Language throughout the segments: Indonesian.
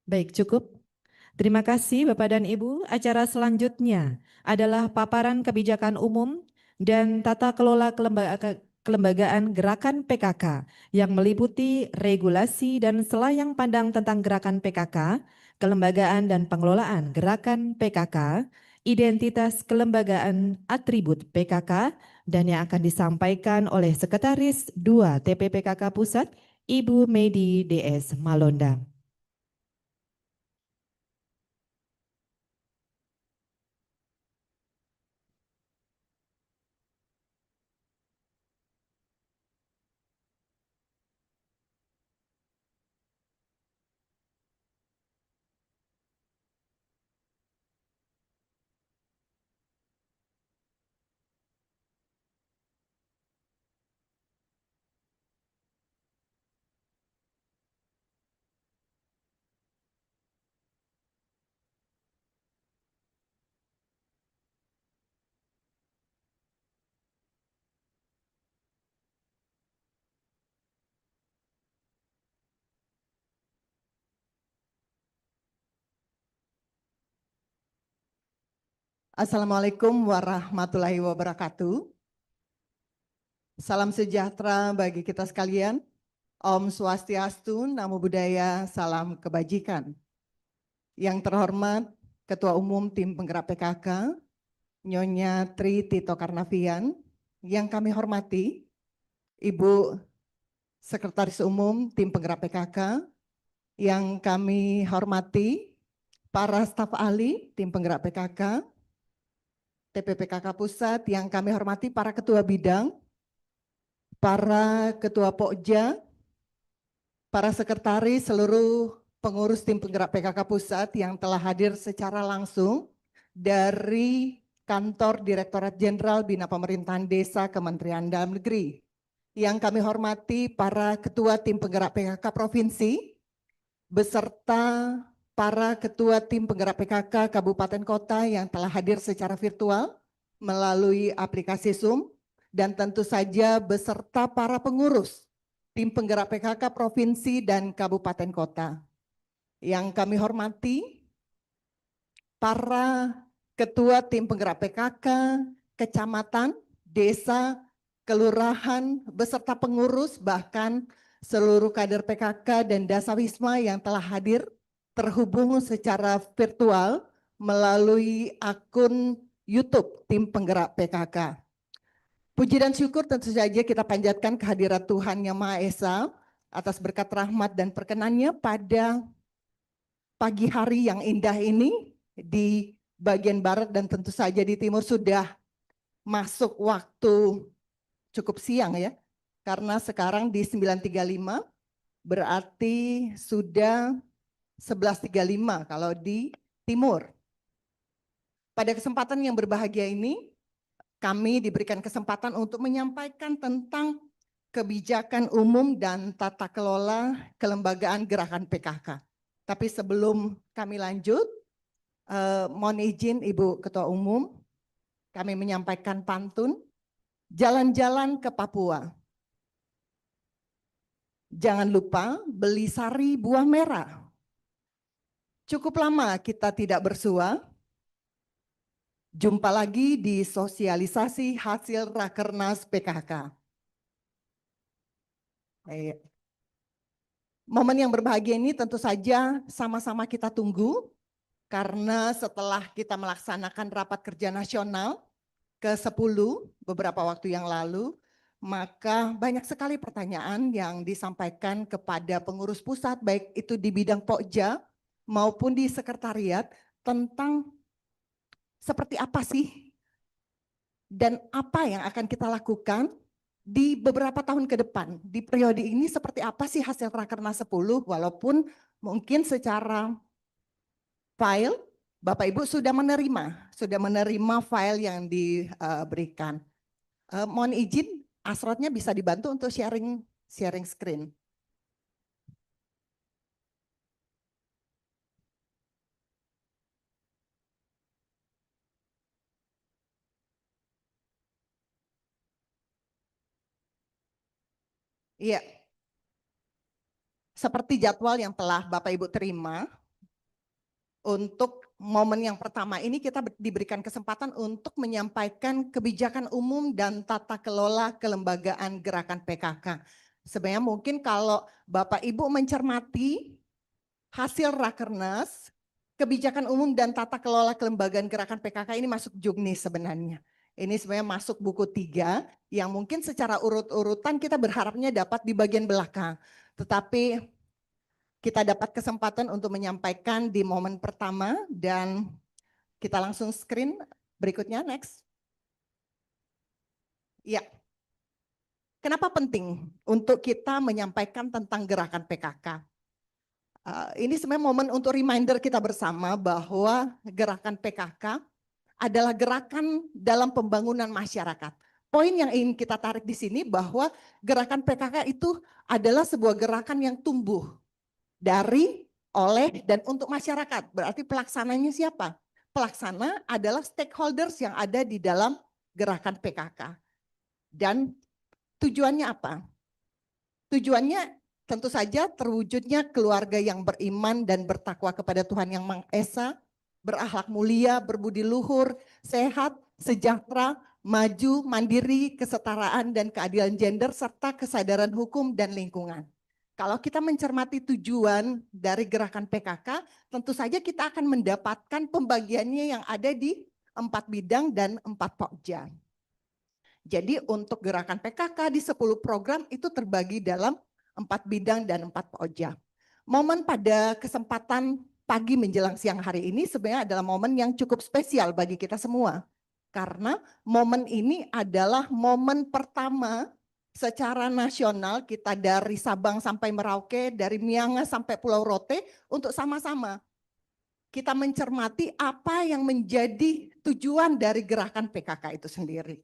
Baik, cukup. Terima kasih Bapak dan Ibu. Acara selanjutnya adalah paparan kebijakan umum dan tata kelola kelembagaan gerakan PKK yang meliputi regulasi dan selayang pandang tentang gerakan PKK, kelembagaan dan pengelolaan gerakan PKK, identitas kelembagaan atribut PKK, dan yang akan disampaikan oleh Sekretaris 2 TPPKK Pusat, Ibu Medi DS Malonda. Assalamualaikum warahmatullahi wabarakatuh. Salam sejahtera bagi kita sekalian. Om Swastiastu, Namo Buddhaya, salam kebajikan. Yang terhormat Ketua Umum Tim Penggerak PKK, Nyonya Tri Tito Karnavian. Yang kami hormati, Ibu Sekretaris Umum Tim Penggerak PKK. Yang kami hormati, para staf ahli Tim Penggerak PKK, TPPKK Pusat. Yang kami hormati, para ketua bidang, para ketua Pokja, para sekretaris, seluruh pengurus tim penggerak PKK Pusat yang telah hadir secara langsung dari Kantor Direktorat Jenderal Bina Pemerintahan Desa Kementerian Dalam Negeri. Yang kami hormati para ketua tim penggerak PKK Provinsi, beserta para ketua tim penggerak PKK Kabupaten Kota yang telah hadir secara virtual melalui aplikasi Zoom, dan tentu saja beserta para pengurus tim penggerak PKK Provinsi dan Kabupaten Kota. Yang kami hormati, para ketua tim penggerak PKK, kecamatan, desa, kelurahan, beserta pengurus, bahkan seluruh kader PKK dan Dasawisma yang telah hadir terhubung secara virtual melalui akun YouTube Tim Penggerak PKK. Puji dan syukur tentu saja kita panjatkan kehadirat Tuhan Yang Maha Esa atas berkat rahmat dan perkenannya pada pagi hari yang indah ini di bagian barat dan tentu saja di timur sudah masuk waktu cukup siang ya. Karena sekarang di 9.35 berarti sudah 11.35 kalau di timur. Pada kesempatan yang berbahagia ini, kami diberikan kesempatan untuk menyampaikan tentang kebijakan umum dan tata kelola kelembagaan gerakan PKK. Tapi sebelum kami lanjut, mohon izin Ibu Ketua Umum, kami menyampaikan pantun, jalan-jalan ke Papua. Jangan lupa beli sari buah merah. Cukup lama kita tidak bersua. Jumpa lagi di sosialisasi hasil Rakernas PKK. Momen yang berbahagia ini tentu saja sama-sama kita tunggu, karena setelah kita melaksanakan rapat kerja nasional ke-10 beberapa waktu yang lalu, maka banyak sekali pertanyaan yang disampaikan kepada pengurus pusat, baik itu di bidang Pokja maupun di sekretariat, tentang seperti apa sih dan apa yang akan kita lakukan di beberapa tahun ke depan. Di periode ini seperti apa sih hasil Rakernas 10, walaupun mungkin secara file Bapak Ibu sudah menerima file yang diberikan. Mohon izin, Asrotnya bisa dibantu untuk sharing screen. Iya. Seperti jadwal yang telah Bapak Ibu terima, untuk momen yang pertama ini kita diberikan kesempatan untuk menyampaikan kebijakan umum dan tata kelola kelembagaan gerakan PKK. Sebenarnya mungkin kalau Bapak Ibu mencermati hasil Rakernas, kebijakan umum dan tata kelola kelembagaan gerakan PKK ini masuk juknis sebenarnya. Ini sebenarnya masuk buku 3 yang mungkin secara urut-urutan kita berharapnya dapat di bagian belakang. Tetapi kita dapat kesempatan untuk menyampaikan di momen pertama dan kita langsung screen berikutnya, next. Ya, kenapa penting untuk kita menyampaikan tentang gerakan PKK? Ini sebenarnya momen untuk reminder kita bersama bahwa gerakan PKK adalah gerakan dalam pembangunan masyarakat. Poin yang ingin kita tarik di sini bahwa gerakan PKK itu adalah sebuah gerakan yang tumbuh dari, oleh, dan untuk masyarakat. Berarti pelaksananya siapa? Pelaksana adalah stakeholders yang ada di dalam gerakan PKK. Dan tujuannya apa? Tujuannya tentu saja terwujudnya keluarga yang beriman dan bertakwa kepada Tuhan Yang Maha Esa, berakhlak mulia, berbudi luhur, sehat, sejahtera, maju, mandiri, kesetaraan dan keadilan gender, serta kesadaran hukum dan lingkungan. Kalau kita mencermati tujuan dari gerakan PKK, tentu saja kita akan mendapatkan pembagiannya yang ada di 4 bidang dan 4 pokja. Jadi untuk gerakan PKK di 10 program itu terbagi dalam 4 bidang dan 4 pokja. Momen pada kesempatan pagi menjelang siang hari ini sebenarnya adalah momen yang cukup spesial bagi kita semua. Karena momen ini adalah momen pertama secara nasional kita dari Sabang sampai Merauke, dari Miangas sampai Pulau Rote untuk sama-sama kita mencermati apa yang menjadi tujuan dari gerakan PKK itu sendiri.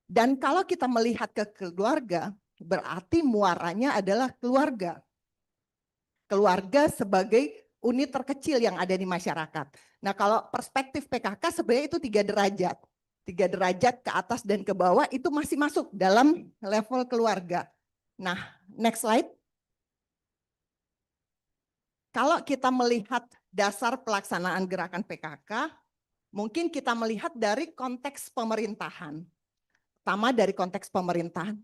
Dan kalau kita melihat ke keluarga, berarti muaranya adalah keluarga. Keluarga sebagai unit terkecil yang ada di masyarakat. Nah, kalau perspektif PKK sebenarnya itu 3 derajat. 3 derajat ke atas dan ke bawah itu masih masuk dalam level keluarga. Nah, next slide. Kalau kita melihat dasar pelaksanaan gerakan PKK, mungkin kita melihat dari konteks pemerintahan. Pertama dari konteks pemerintahan.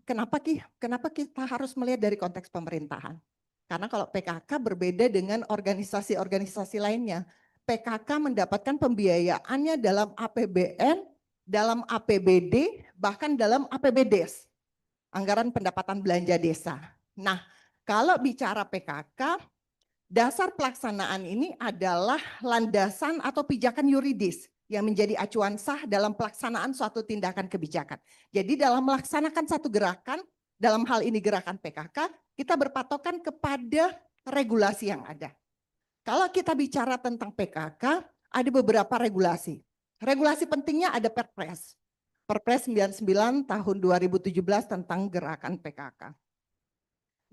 Kenapa kita harus melihat dari konteks pemerintahan? Karena kalau PKK berbeda dengan organisasi-organisasi lainnya. PKK mendapatkan pembiayaannya dalam APBN, dalam APBD, bahkan dalam APBDes, anggaran pendapatan belanja desa. Nah, kalau bicara PKK, dasar pelaksanaan ini adalah landasan atau pijakan yuridis yang menjadi acuan sah dalam pelaksanaan suatu tindakan kebijakan. Jadi dalam melaksanakan satu gerakan, dalam hal ini gerakan PKK, kita berpatokan kepada regulasi yang ada. Kalau kita bicara tentang PKK, ada beberapa regulasi. Regulasi pentingnya ada Perpres. Perpres 99 tahun 2017 tentang gerakan PKK.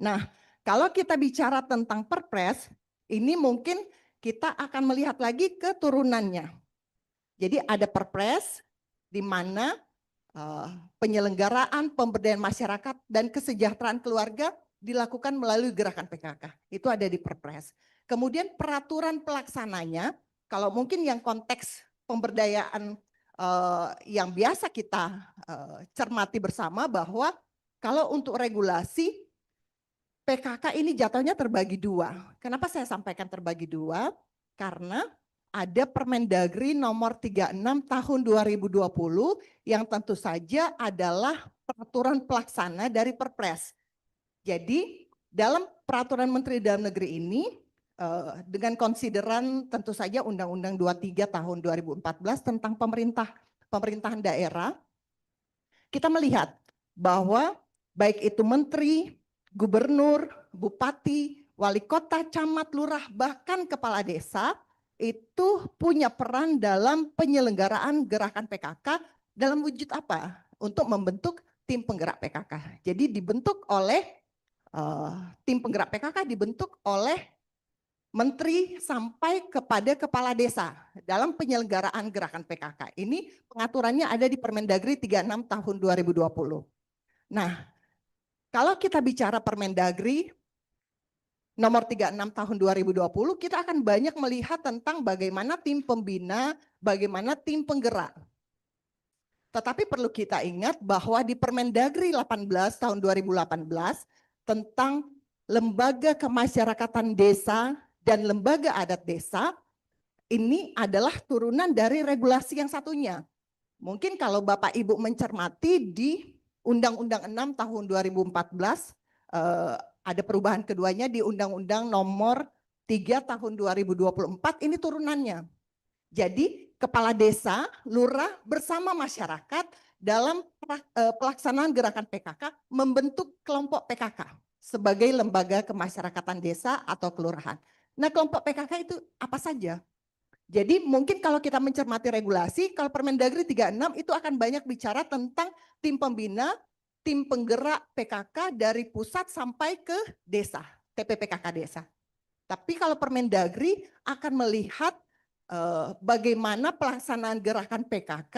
Nah, kalau kita bicara tentang Perpres, ini mungkin kita akan melihat lagi keturunannya. Jadi ada Perpres di mana penyelenggaraan pemberdayaan masyarakat dan kesejahteraan keluarga dilakukan melalui gerakan PKK. Itu ada di Perpres. Kemudian peraturan pelaksananya, kalau mungkin yang konteks pemberdayaan yang biasa kita cermati bersama bahwa kalau untuk regulasi PKK ini jatuhnya terbagi 2. Kenapa saya sampaikan terbagi 2? Karena ada Permendagri nomor 36 tahun 2020 yang tentu saja adalah peraturan pelaksana dari Perpres. Jadi dalam peraturan Menteri Dalam Negeri ini dengan konsideran tentu saja Undang-Undang 23 tahun 2014 tentang pemerintahan daerah, kita melihat bahwa baik itu menteri, gubernur, bupati, wali kota, camat, lurah, bahkan kepala desa itu punya peran dalam penyelenggaraan gerakan PKK dalam wujud apa? Untuk membentuk tim penggerak PKK. Jadi dibentuk oleh tim penggerak PKK dibentuk oleh menteri sampai kepada kepala desa dalam penyelenggaraan gerakan PKK. Ini pengaturannya ada di Permendagri 36 tahun 2020. Nah, kalau kita bicara Permendagri nomor 36 tahun 2020, kita akan banyak melihat tentang bagaimana tim pembina, bagaimana tim penggerak. Tetapi perlu kita ingat bahwa di Permendagri 18 tahun 2018 tentang lembaga kemasyarakatan desa dan lembaga adat desa, ini adalah turunan dari regulasi yang satunya. Mungkin kalau Bapak Ibu mencermati di Undang-Undang 6 tahun 2014, ada perubahan keduanya di Undang-Undang nomor 3 tahun 2024, ini turunannya. Jadi kepala desa, lurah bersama masyarakat dalam pelaksanaan gerakan PKK membentuk kelompok PKK sebagai lembaga kemasyarakatan desa atau kelurahan. Nah, kelompok PKK itu apa saja? Jadi mungkin kalau kita mencermati regulasi, kalau Permendagri 36 itu akan banyak bicara tentang tim pembina, tim penggerak PKK dari pusat sampai ke desa, TPPKK desa. Tapi kalau Permendagri akan melihat bagaimana pelaksanaan gerakan PKK,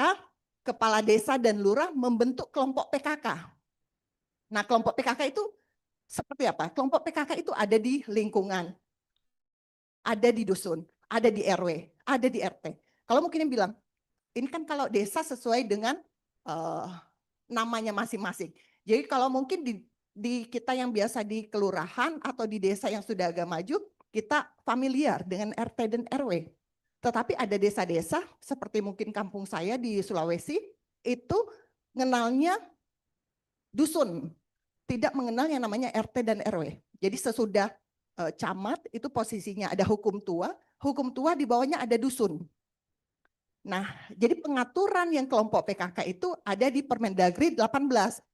kepala desa dan lurah membentuk kelompok PKK. Nah, kelompok PKK itu seperti apa? Kelompok PKK itu ada di lingkungan, ada di dusun, ada di RW, ada di RT. Kalau mungkin yang bilang, ini kan kalau desa sesuai dengan namanya masing-masing. Jadi kalau mungkin di kita yang biasa di kelurahan atau di desa yang sudah agak maju, kita familiar dengan RT dan RW. Tetapi ada desa-desa seperti mungkin kampung saya di Sulawesi, itu mengenalnya dusun, tidak mengenal yang namanya RT dan RW. Jadi sesudah camat itu posisinya ada hukum tua di bawahnya ada dusun. Nah, jadi pengaturan yang kelompok PKK itu ada di Permendagri 18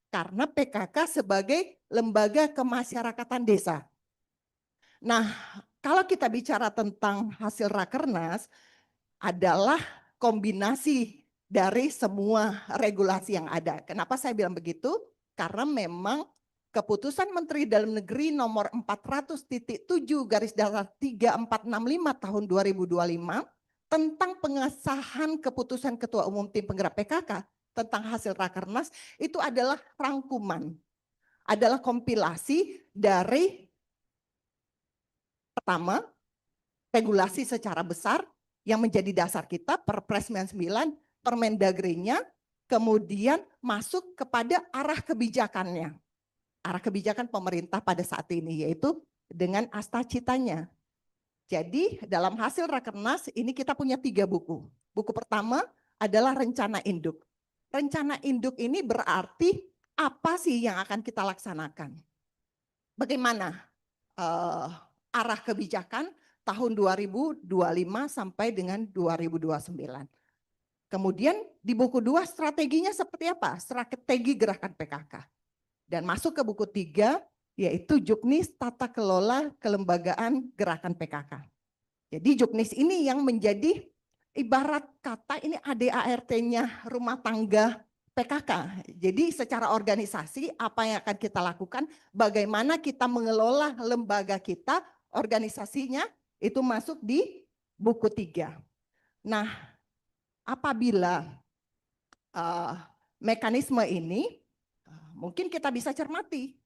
karena PKK sebagai lembaga kemasyarakatan desa. Nah, kalau kita bicara tentang hasil Rakernas adalah kombinasi dari semua regulasi yang ada. Kenapa saya bilang begitu? Karena memang Keputusan Menteri Dalam Negeri nomor 400.7/3465 tahun 2025 tentang pengesahan keputusan Ketua Umum Tim Penggerak PKK tentang hasil Rakernas itu adalah rangkuman, adalah kompilasi dari pertama regulasi secara besar yang menjadi dasar kita Perpres 99, Permendagri-nya, kemudian masuk kepada arah kebijakannya. Arah kebijakan pemerintah pada saat ini yaitu dengan astacitanya. Jadi dalam hasil Rakernas ini kita punya 3 buku. Buku pertama adalah rencana induk. Rencana induk ini berarti apa sih yang akan kita laksanakan? Bagaimana arah kebijakan tahun 2025 sampai dengan 2029. Kemudian di buku 2 strateginya seperti apa? Strategi gerakan PKK. Dan masuk ke buku 3 yaitu Juknis Tata Kelola Kelembagaan Gerakan PKK. Jadi Juknis ini yang menjadi ibarat kata ini ADART-nya rumah tangga PKK. Jadi secara organisasi apa yang akan kita lakukan, bagaimana kita mengelola lembaga kita, organisasinya itu masuk di buku 3. Nah, apabila mekanisme ini mungkin kita bisa cermati.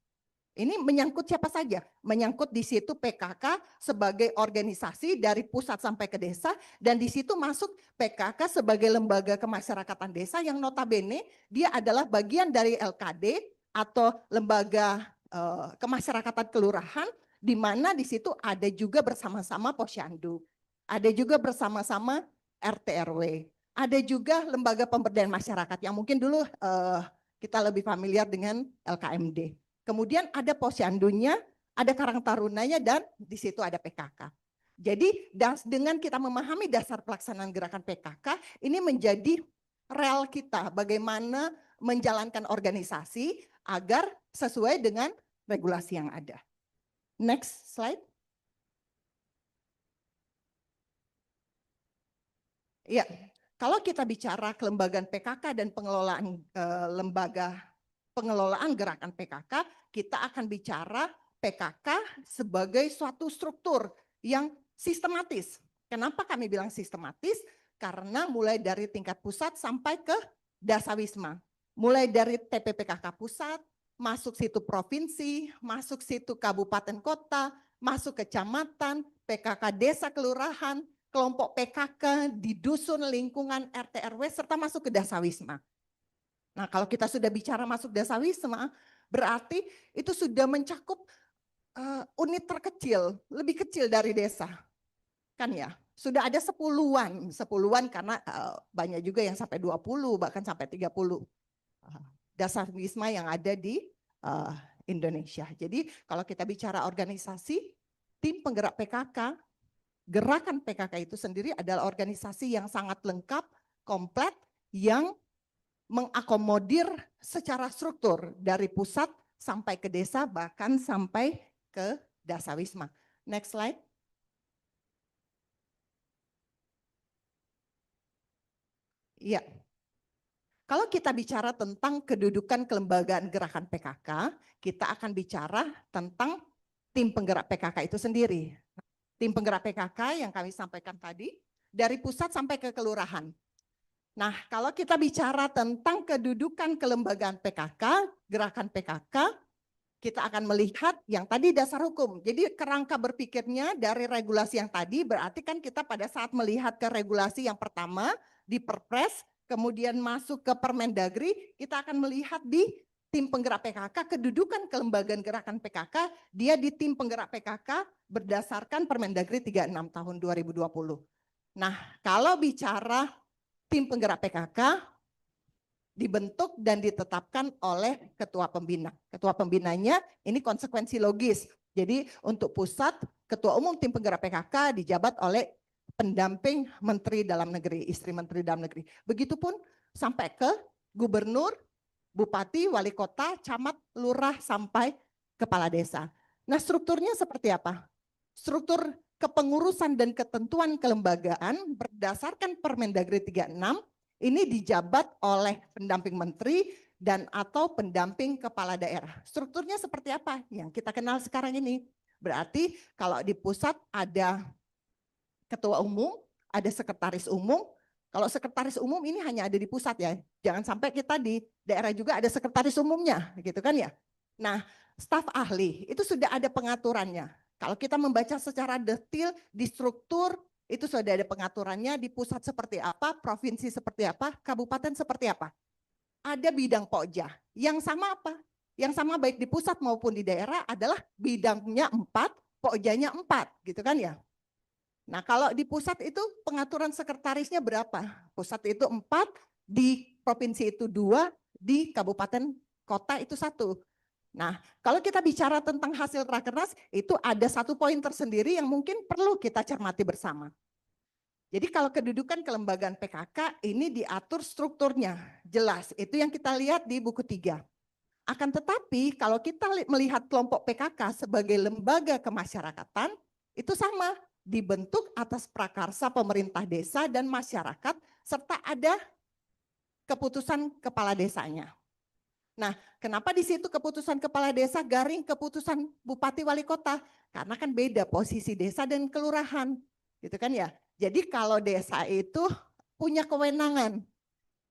Ini menyangkut siapa saja? Menyangkut di situ PKK sebagai organisasi dari pusat sampai ke desa dan di situ masuk PKK sebagai lembaga kemasyarakatan desa yang notabene dia adalah bagian dari LKD atau lembaga kemasyarakatan kelurahan di mana di situ ada juga bersama-sama Posyandu, ada juga bersama-sama RT RW, ada juga lembaga pemberdayaan masyarakat yang mungkin dulu kita lebih familiar dengan LKMD. Kemudian ada Posyandunya, ada Karang Tarunanya, dan di situ ada PKK. Jadi dengan kita memahami dasar pelaksanaan gerakan PKK, ini menjadi rel kita bagaimana menjalankan organisasi agar sesuai dengan regulasi yang ada. Next slide. Ya. Kalau kita bicara kelembagaan PKK dan pengelolaan pengelolaan gerakan PKK, kita akan bicara PKK sebagai suatu struktur yang sistematis. Kenapa kami bilang sistematis? Karena mulai dari tingkat pusat sampai ke Dasawisma. Mulai dari TPPKK pusat, masuk situ provinsi, masuk situ kabupaten kota, masuk kecamatan, PKK desa kelurahan, kelompok PKK di dusun, lingkungan, RT RW, serta masuk ke Dasawisma. Nah, kalau kita sudah bicara masuk Dasawisma, berarti itu sudah mencakup unit terkecil, lebih kecil dari desa. Kan ya, sudah ada sepuluhan karena banyak juga yang sampai 20, bahkan sampai 30 Dasawisma yang ada di Indonesia. Jadi kalau kita bicara organisasi, tim penggerak PKK, gerakan PKK itu sendiri adalah organisasi yang sangat lengkap, komplit, yang mengakomodir secara struktur dari pusat sampai ke desa, bahkan sampai ke Dasawisma. Next slide. Iya. Kalau kita bicara tentang kedudukan kelembagaan gerakan PKK, kita akan bicara tentang tim penggerak PKK itu sendiri. Tim penggerak PKK yang kami sampaikan tadi, dari pusat sampai ke kelurahan. Nah, kalau kita bicara tentang kedudukan kelembagaan PKK, gerakan PKK, kita akan melihat yang tadi dasar hukum. Jadi kerangka berpikirnya dari regulasi yang tadi, berarti kan kita pada saat melihat ke regulasi yang pertama di Perpres, kemudian masuk ke Permendagri, kita akan melihat di tim penggerak PKK, kedudukan kelembagaan gerakan PKK, dia di tim penggerak PKK berdasarkan Permendagri 36 tahun 2020. Nah, kalau bicara tim penggerak PKK, dibentuk dan ditetapkan oleh ketua pembina. Ketua pembinanya ini konsekuensi logis. Jadi untuk pusat, ketua umum tim penggerak PKK dijabat oleh pendamping Menteri Dalam Negeri, istri Menteri Dalam Negeri. Begitupun sampai ke gubernur, bupati, wali kota, camat, lurah, sampai kepala desa. Nah, strukturnya seperti apa? Struktur kepengurusan dan ketentuan kelembagaan berdasarkan Permendagri 36 ini dijabat oleh pendamping menteri dan atau pendamping kepala daerah. Strukturnya seperti apa? Yang kita kenal sekarang ini. Berarti kalau di pusat ada ketua umum, ada sekretaris umum. Kalau sekretaris umum ini hanya ada di pusat ya. Jangan sampai kita di daerah juga ada sekretaris umumnya, gitu kan ya. Nah, staf ahli itu sudah ada pengaturannya. Kalau kita membaca secara detail di struktur itu sudah ada pengaturannya di pusat seperti apa, provinsi seperti apa, kabupaten seperti apa. Ada bidang pokja. Yang sama apa? Yang sama baik di pusat maupun di daerah adalah bidangnya 4, pokjanya 4, gitu kan ya. Nah, kalau di pusat itu pengaturan sekretarisnya berapa? Pusat itu 4, di provinsi itu 2, di kabupaten kota itu 1. Nah, kalau kita bicara tentang hasil rakernas, itu ada satu poin tersendiri yang mungkin perlu kita cermati bersama. Jadi kalau kedudukan kelembagaan PKK ini diatur strukturnya, jelas. Itu yang kita lihat di buku 3. Akan tetapi kalau kita melihat kelompok PKK sebagai lembaga kemasyarakatan, itu sama, dibentuk atas prakarsa pemerintah desa dan masyarakat, serta ada keputusan kepala desanya. Nah, kenapa di situ keputusan kepala desa garing keputusan bupati wali kota? Karena kan beda posisi desa dan kelurahan, gitu kan ya. Jadi kalau desa itu punya kewenangan,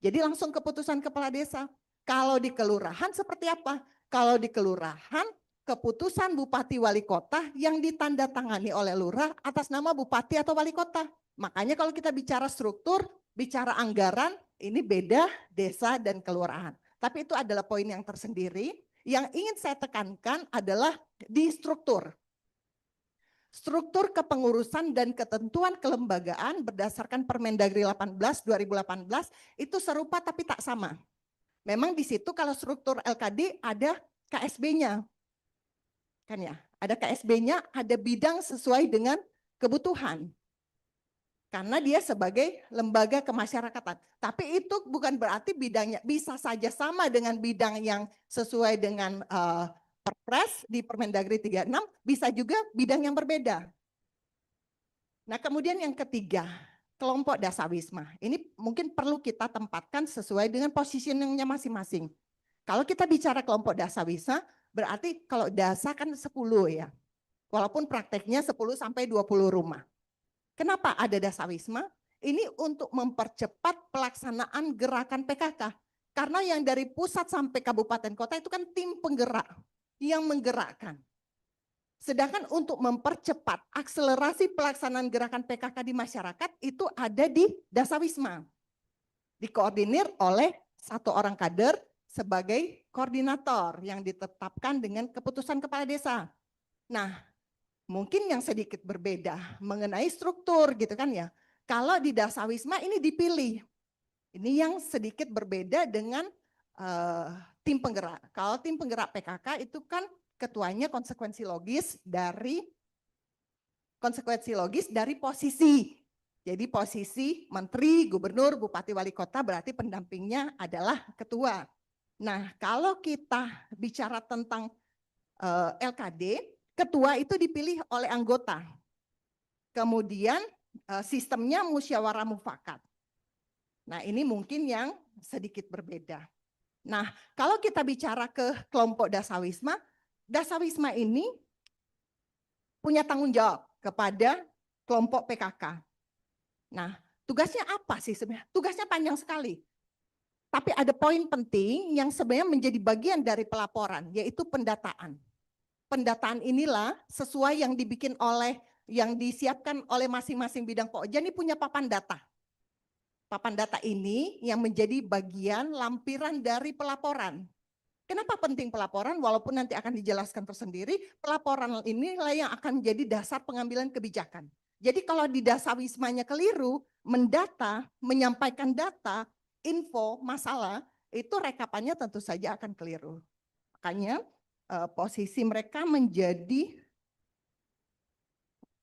jadi langsung keputusan kepala desa. Kalau di kelurahan seperti apa? Kalau di kelurahan keputusan bupati wali kota yang ditandatangani oleh lurah atas nama bupati atau wali kota. Makanya kalau kita bicara struktur, bicara anggaran, ini beda desa dan kelurahan. Tapi itu adalah poin yang tersendiri. Yang ingin saya tekankan adalah di struktur. Struktur kepengurusan dan ketentuan kelembagaan berdasarkan Permendagri 18 2018 itu serupa tapi tak sama. Memang di situ kalau struktur LKD ada KSB-nya. Kan ya, ada KSB-nya, ada bidang sesuai dengan kebutuhan. Karena dia sebagai lembaga kemasyarakatan. Tapi itu bukan berarti bidangnya bisa saja sama dengan bidang yang sesuai dengan Perpres di Permendagri 36, bisa juga bidang yang berbeda. Nah, kemudian yang ketiga, kelompok Dasawisma. Ini mungkin perlu kita tempatkan sesuai dengan positioningnya masing-masing. Kalau kita bicara kelompok Dasawisma, berarti kalau dasa kan 10 ya. Walaupun prakteknya 10 sampai 20 rumah. Kenapa ada Dasawisma? Ini untuk mempercepat pelaksanaan gerakan PKK. Karena yang dari pusat sampai kabupaten kota itu kan tim penggerak yang menggerakkan. Sedangkan untuk mempercepat akselerasi pelaksanaan gerakan PKK di masyarakat itu ada di Dasawisma. Dikoordinir oleh satu orang kader sebagai koordinator yang ditetapkan dengan keputusan kepala desa. Nah, mungkin yang sedikit berbeda mengenai struktur gitu kan ya. Kalau di Dasawisma ini dipilih. Ini yang sedikit berbeda dengan tim penggerak. Kalau tim penggerak PKK itu kan ketuanya konsekuensi logis dari posisi. Jadi posisi menteri, gubernur, bupati, wali kota berarti pendampingnya adalah ketua. Nah, kalau kita bicara tentang LKD, ketua itu dipilih oleh anggota. Kemudian sistemnya musyawarah mufakat. Nah, ini mungkin yang sedikit berbeda. Nah, kalau kita bicara ke kelompok Dasawisma, Dasawisma ini punya tanggung jawab kepada kelompok PKK. Nah, tugasnya apa sih sebenarnya? Tugasnya panjang sekali. Tapi ada poin penting yang sebenarnya menjadi bagian dari pelaporan, yaitu pendataan. Pendataan inilah sesuai yang dibikin yang disiapkan oleh masing-masing bidang Pokja ini punya papan data. Papan data ini yang menjadi bagian lampiran dari pelaporan. Kenapa penting pelaporan? Walaupun nanti akan dijelaskan tersendiri, pelaporan inilah yang akan menjadi dasar pengambilan kebijakan. Jadi kalau di Dasawismanya keliru, mendata, menyampaikan data, info, masalah, itu rekapannya tentu saja akan keliru. Makanya posisi mereka menjadi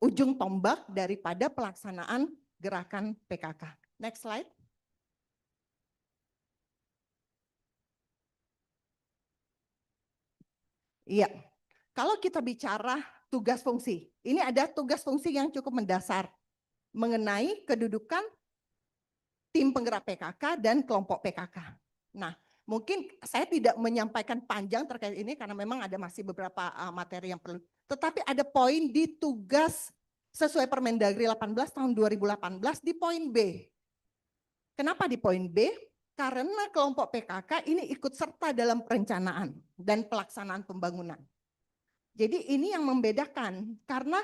ujung tombak daripada pelaksanaan gerakan PKK. Next slide. Iya, kalau kita bicara tugas fungsi, ini ada tugas fungsi yang cukup mendasar mengenai kedudukan tim penggerak PKK dan kelompok PKK. Nah, mungkin saya tidak menyampaikan panjang terkait ini karena memang ada masih beberapa materi yang perlu. Tetapi ada poin di tugas sesuai Permendagri 18 tahun 2018 di poin B. Kenapa di poin B? Karena kelompok PKK ini ikut serta dalam perencanaan dan pelaksanaan pembangunan. Jadi ini yang membedakan karena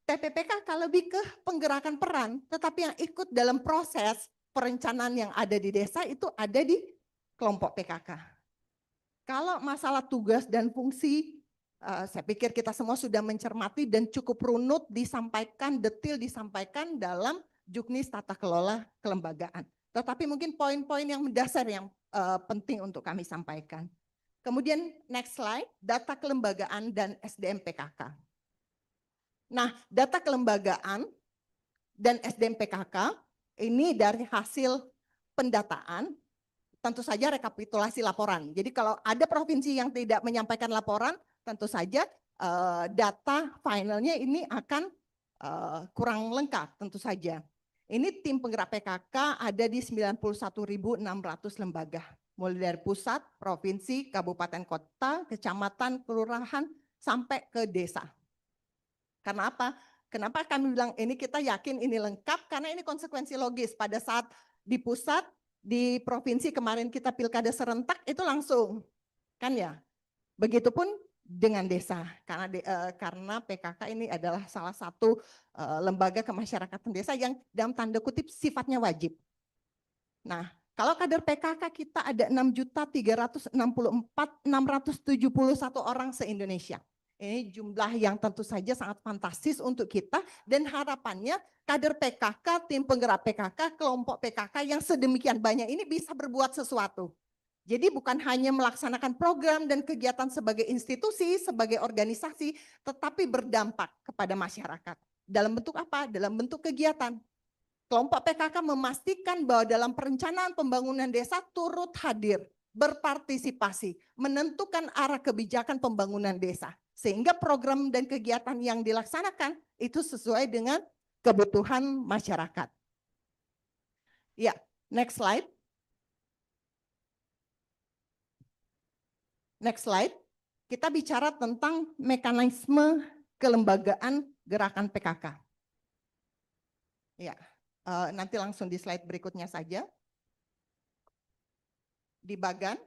TPPKK lebih ke penggerakan peran, tetapi yang ikut dalam proses perencanaan yang ada di desa itu ada di kelompok PKK. Kalau masalah tugas dan fungsi, saya pikir kita semua sudah mencermati dan cukup runut disampaikan, detail disampaikan dalam Juknis Tata Kelola Kelembagaan. Tetapi mungkin poin-poin yang mendasar yang penting untuk kami sampaikan. Kemudian next slide, data kelembagaan dan SDM PKK. Nah, data kelembagaan dan SDM PKK ini dari hasil pendataan, tentu saja rekapitulasi laporan. Jadi kalau ada provinsi yang tidak menyampaikan laporan, tentu saja data finalnya ini akan kurang lengkap, tentu saja. Ini tim penggerak PKK ada di 91.600 lembaga, mulai dari pusat, provinsi, kabupaten kota, kecamatan, kelurahan, sampai ke desa. Karena apa? Kenapa kami bilang ini kita yakin ini lengkap? Karena ini konsekuensi logis. Pada saat di pusat, di provinsi kemarin kita pilkada serentak itu langsung. Kan ya? Begitupun dengan desa. Karena PKK ini adalah salah satu lembaga kemasyarakatan desa yang dalam tanda kutip sifatnya wajib. Nah, kalau kader PKK kita ada 6.364.671 orang se-Indonesia. Ini jumlah yang tentu saja sangat fantastis untuk kita dan harapannya kader PKK, tim penggerak PKK, kelompok PKK yang sedemikian banyak ini bisa berbuat sesuatu. Jadi bukan hanya melaksanakan program dan kegiatan sebagai institusi, sebagai organisasi, tetapi berdampak kepada masyarakat. Dalam bentuk apa? Dalam bentuk kegiatan. Kelompok PKK memastikan bahwa dalam perencanaan pembangunan desa turut hadir, berpartisipasi, menentukan arah kebijakan pembangunan desa. Sehingga program dan kegiatan yang dilaksanakan itu sesuai dengan kebutuhan masyarakat. Ya, next slide. Next slide. Kita bicara tentang mekanisme kelembagaan gerakan PKK. Ya, nanti langsung di slide berikutnya saja. Di bagan.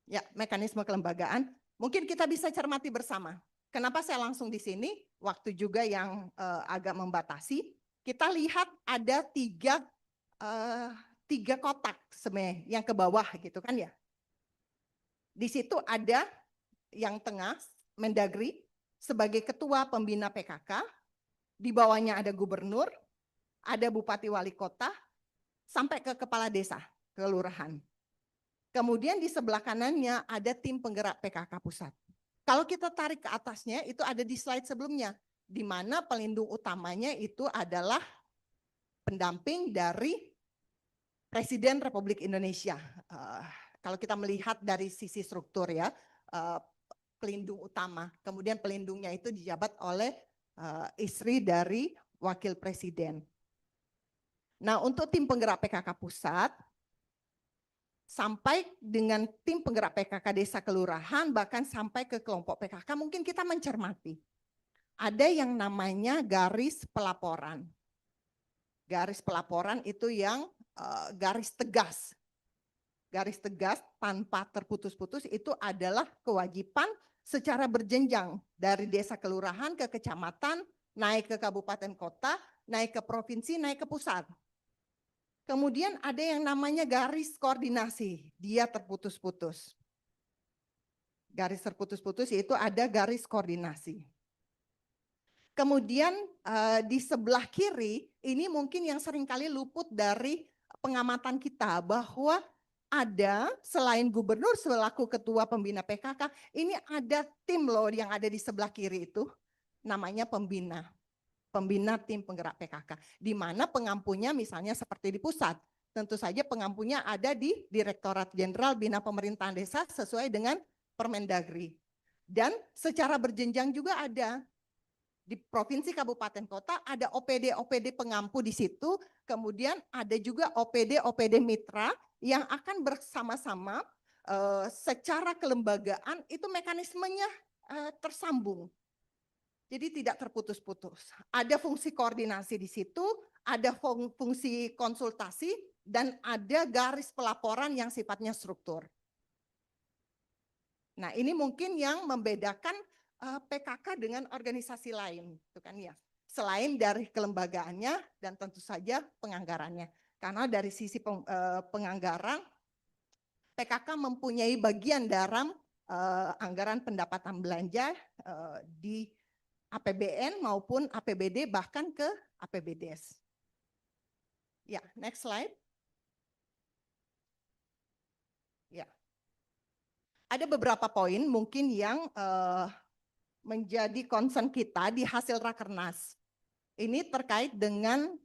Ya, mekanisme kelembagaan. Mungkin kita bisa cermati bersama. Kenapa saya langsung di sini? Waktu juga yang agak membatasi. Kita lihat ada tiga kotak sebenarnya yang ke bawah gitu kan ya. Di situ ada yang tengah Mendagri sebagai ketua pembina PKK, di bawahnya ada gubernur, ada bupati wali kota, sampai ke kepala desa, kelurahan. Kemudian di sebelah kanannya ada tim penggerak PKK pusat. Kalau kita tarik ke atasnya itu ada di slide sebelumnya, di mana pelindung utamanya itu adalah pendamping dari Presiden Republik Indonesia. Kalau kita melihat dari sisi struktur ya, pelindung utama. Kemudian pelindungnya itu dijabat oleh istri dari wakil presiden. Nah, untuk tim penggerak PKK pusat, sampai dengan tim penggerak PKK desa kelurahan, bahkan sampai ke kelompok PKK, mungkin kita mencermati. Ada yang namanya garis pelaporan. Garis pelaporan itu yang garis tegas. Garis tegas tanpa terputus-putus itu adalah kewajiban secara berjenjang dari desa kelurahan ke kecamatan, naik ke kabupaten kota, naik ke provinsi, naik ke pusat. Kemudian ada yang namanya garis koordinasi, dia terputus-putus. Garis terputus-putus yaitu ada garis koordinasi. Kemudian di sebelah kiri ini mungkin yang seringkali luput dari pengamatan kita bahwa ada selain gubernur selaku ketua pembina PKK, ini ada tim loh yang ada di sebelah kiri itu namanya pembina. Pembina tim penggerak PKK, di mana pengampunya misalnya seperti di pusat. Tentu saja pengampunya ada di Direktorat Jenderal Bina Pemerintahan Desa sesuai dengan Permendagri. Dan secara berjenjang juga ada. Di provinsi kabupaten kota ada OPD pengampu di situ, kemudian ada juga OPD mitra yang akan bersama-sama secara kelembagaan itu mekanismenya tersambung. Jadi tidak terputus-putus. Ada fungsi koordinasi di situ, ada fungsi konsultasi, dan ada garis pelaporan yang sifatnya struktur. Nah, ini mungkin yang membedakan PKK dengan organisasi lain, itu kan ya. Selain dari kelembagaannya dan tentu saja penganggarannya. Karena dari sisi penganggaran, PKK mempunyai bagian dalam anggaran pendapatan belanja di APBN maupun APBD bahkan ke APBDes. Ya, next slide. Ya. Ada beberapa poin mungkin yang menjadi concern kita di hasil Rakernas. Ini terkait dengan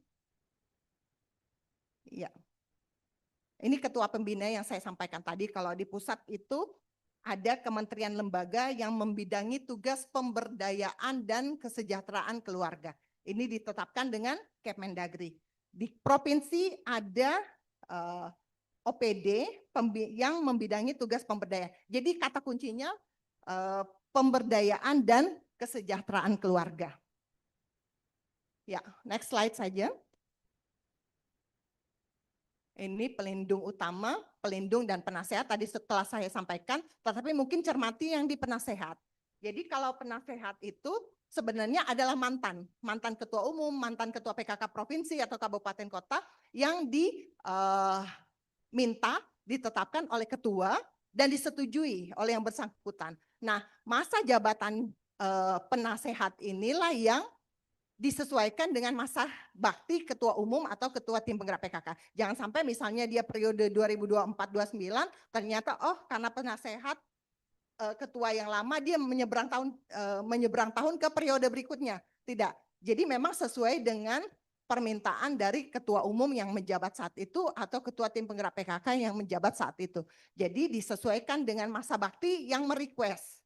ya. Ini ketua pembina yang saya sampaikan tadi, kalau di pusat itu ada kementerian lembaga yang membidangi tugas pemberdayaan dan kesejahteraan keluarga. Ini ditetapkan dengan Kemendagri. Di provinsi ada OPD yang membidangi tugas pemberdayaan. Jadi kata kuncinya pemberdayaan dan kesejahteraan keluarga. Ya, next slide saja. Ini pelindung utama, pelindung dan penasehat tadi setelah saya sampaikan, tetapi mungkin cermati yang di penasehat. Jadi kalau penasehat itu sebenarnya adalah mantan ketua umum, mantan ketua PKK provinsi atau kabupaten kota yang diminta ditetapkan oleh ketua dan disetujui oleh yang bersangkutan. Nah, masa jabatan penasehat inilah yang disesuaikan dengan masa bakti ketua umum atau ketua tim penggerak PKK. Jangan sampai misalnya dia periode 2024-29 ternyata karena penasehat ketua yang lama dia menyeberang tahun ke periode berikutnya. Tidak. Jadi memang sesuai dengan permintaan dari ketua umum yang menjabat saat itu atau ketua tim penggerak PKK yang menjabat saat itu. Jadi disesuaikan dengan masa bakti yang merequest.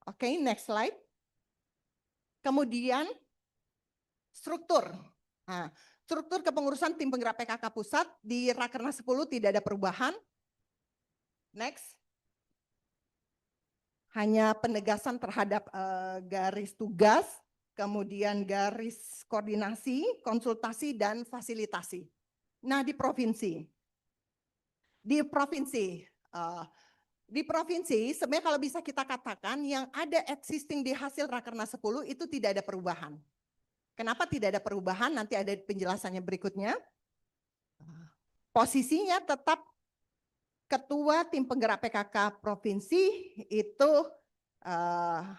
Oke, next slide. Kemudian struktur. Nah, struktur kepengurusan tim penggerak PKK pusat di Rakernas 10 tidak ada perubahan. Next. Hanya penegasan terhadap garis tugas, kemudian garis koordinasi, konsultasi, dan fasilitasi. Nah, di provinsi Di provinsi, sebenarnya kalau bisa kita katakan yang ada existing di hasil Rakernas 10 itu tidak ada perubahan. Kenapa tidak ada perubahan? Nanti ada penjelasannya berikutnya. Posisinya tetap Ketua Tim Penggerak PKK Provinsi itu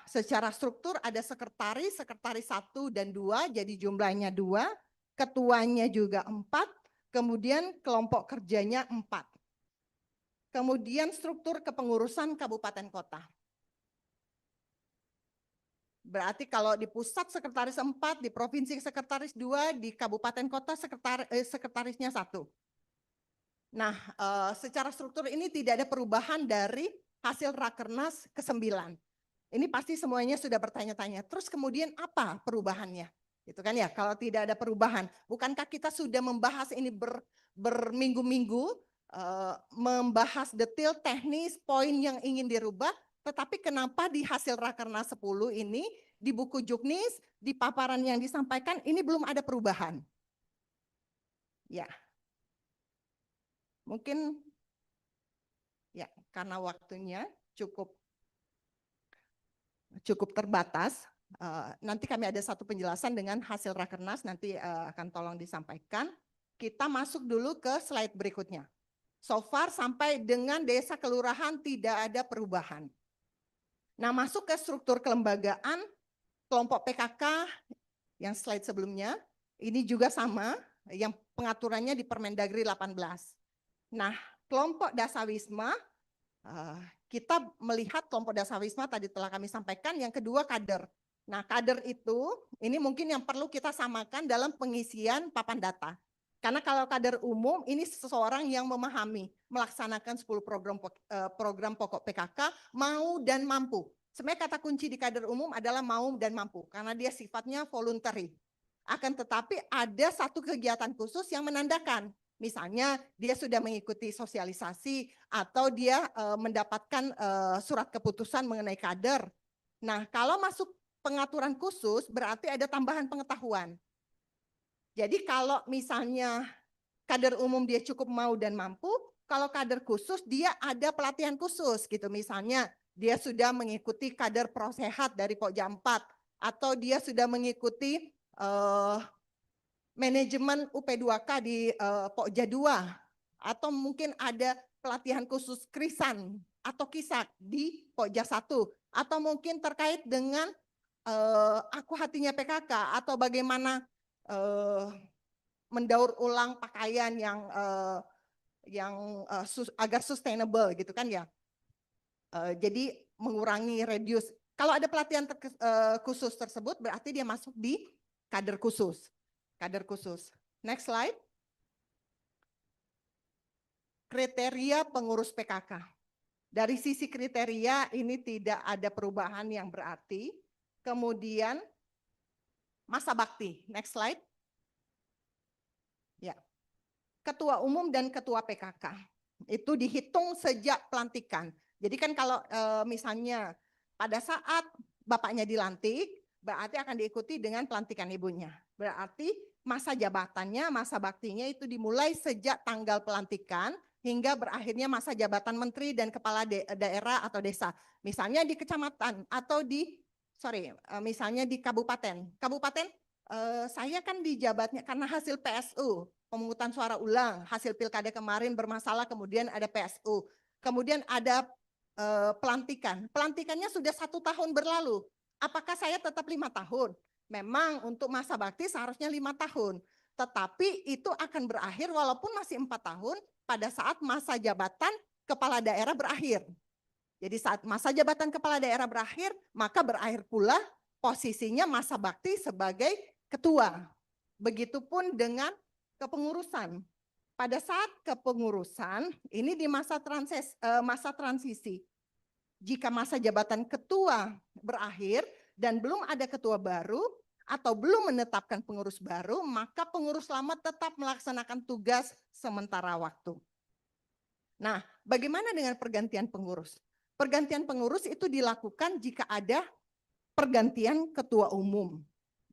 secara struktur ada sekretaris 1 dan 2, jadi jumlahnya 2, ketuanya juga 4, kemudian kelompok kerjanya 4. Kemudian struktur kepengurusan kabupaten kota. Berarti kalau di pusat sekretaris 4, di provinsi sekretaris 2, di kabupaten kota sekretarisnya 1. Nah, secara struktur ini tidak ada perubahan dari hasil Rakernas ke-9. Ini pasti semuanya sudah bertanya-tanya. Terus kemudian apa perubahannya? Itu kan ya, kalau tidak ada perubahan. Bukankah kita sudah membahas ini berminggu-minggu, membahas detail teknis, poin yang ingin dirubah, tetapi kenapa di hasil Rakernas 10 ini, di buku Juknis, di paparan yang disampaikan, ini belum ada perubahan? Ya, mungkin ya karena waktunya cukup terbatas, nanti kami ada satu penjelasan dengan hasil Rakernas, nanti akan tolong disampaikan. Kita masuk dulu ke slide berikutnya. So far sampai dengan desa kelurahan tidak ada perubahan. Nah, masuk ke struktur kelembagaan, kelompok PKK yang slide sebelumnya, ini juga sama, yang pengaturannya di Permendagri 18. Nah, kelompok Dasawisma, kita melihat kelompok Dasawisma tadi telah kami sampaikan, yang kedua kader. Nah, kader itu, ini mungkin yang perlu kita samakan dalam pengisian papan data. Karena kalau kader umum, ini seseorang yang memahami, melaksanakan 10 program pokok PKK, mau dan mampu. Sebenarnya kata kunci di kader umum adalah mau dan mampu, karena dia sifatnya voluntary. Akan tetapi ada satu kegiatan khusus yang menandakan, misalnya dia sudah mengikuti sosialisasi atau dia mendapatkan surat keputusan mengenai kader. Nah, kalau masuk pengaturan khusus berarti ada tambahan pengetahuan. Jadi kalau misalnya kader umum dia cukup mau dan mampu, kalau kader khusus dia ada pelatihan khusus gitu. Misalnya dia sudah mengikuti kader prosehat dari Pokja 4 atau dia sudah mengikuti manajemen UP2K di Pokja 2 atau mungkin ada pelatihan khusus Krisan atau Kisak di Pokja 1 atau mungkin terkait dengan Aku Hatinya PKK atau bagaimana mendaur ulang pakaian yang agar sustainable gitu kan ya. Jadi mengurangi reduce. Kalau ada pelatihan khusus tersebut berarti dia masuk di kader khusus. Kader khusus. Next slide. Kriteria pengurus PKK. Dari sisi kriteria ini tidak ada perubahan yang berarti. Kemudian masa bakti. Next slide. Ya. Ketua umum dan ketua PKK itu dihitung sejak pelantikan. Jadi kan kalau misalnya pada saat bapaknya dilantik, berarti akan diikuti dengan pelantikan ibunya. Berarti masa jabatannya, masa baktinya itu dimulai sejak tanggal pelantikan hingga berakhirnya masa jabatan menteri dan kepala daerah atau desa. Misalnya di kecamatan atau misalnya di kabupaten. Kabupaten saya kan di jabatnya karena hasil PSU, pemungutan suara ulang, hasil pilkada kemarin bermasalah, kemudian ada PSU, kemudian ada pelantikan. Pelantikannya sudah 1 tahun berlalu. Apakah saya tetap 5 tahun? Memang untuk masa bakti seharusnya 5 tahun. Tetapi itu akan berakhir walaupun masih 4 tahun pada saat masa jabatan kepala daerah berakhir. Jadi saat masa jabatan kepala daerah berakhir, maka berakhir pula posisinya masa bakti sebagai ketua. Begitupun dengan kepengurusan. Pada saat kepengurusan, ini di masa transisi. Jika masa jabatan ketua berakhir dan belum ada ketua baru atau belum menetapkan pengurus baru, maka pengurus lama tetap melaksanakan tugas sementara waktu. Nah, bagaimana dengan pergantian pengurus? Pergantian pengurus itu dilakukan jika ada pergantian ketua umum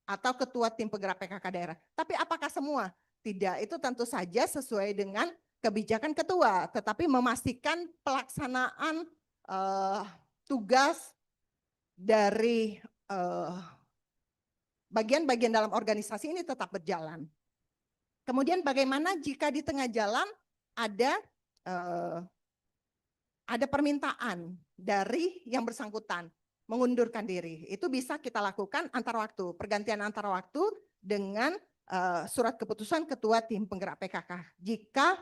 atau ketua tim penggerak PKK daerah. Tapi apakah semua? Tidak, itu tentu saja sesuai dengan kebijakan ketua, tetapi memastikan pelaksanaan tugas dari bagian-bagian dalam organisasi ini tetap berjalan. Kemudian bagaimana jika di tengah jalan ada permintaan dari yang bersangkutan mengundurkan diri. Itu bisa kita lakukan antar waktu, pergantian antar waktu dengan surat keputusan ketua tim penggerak PKK jika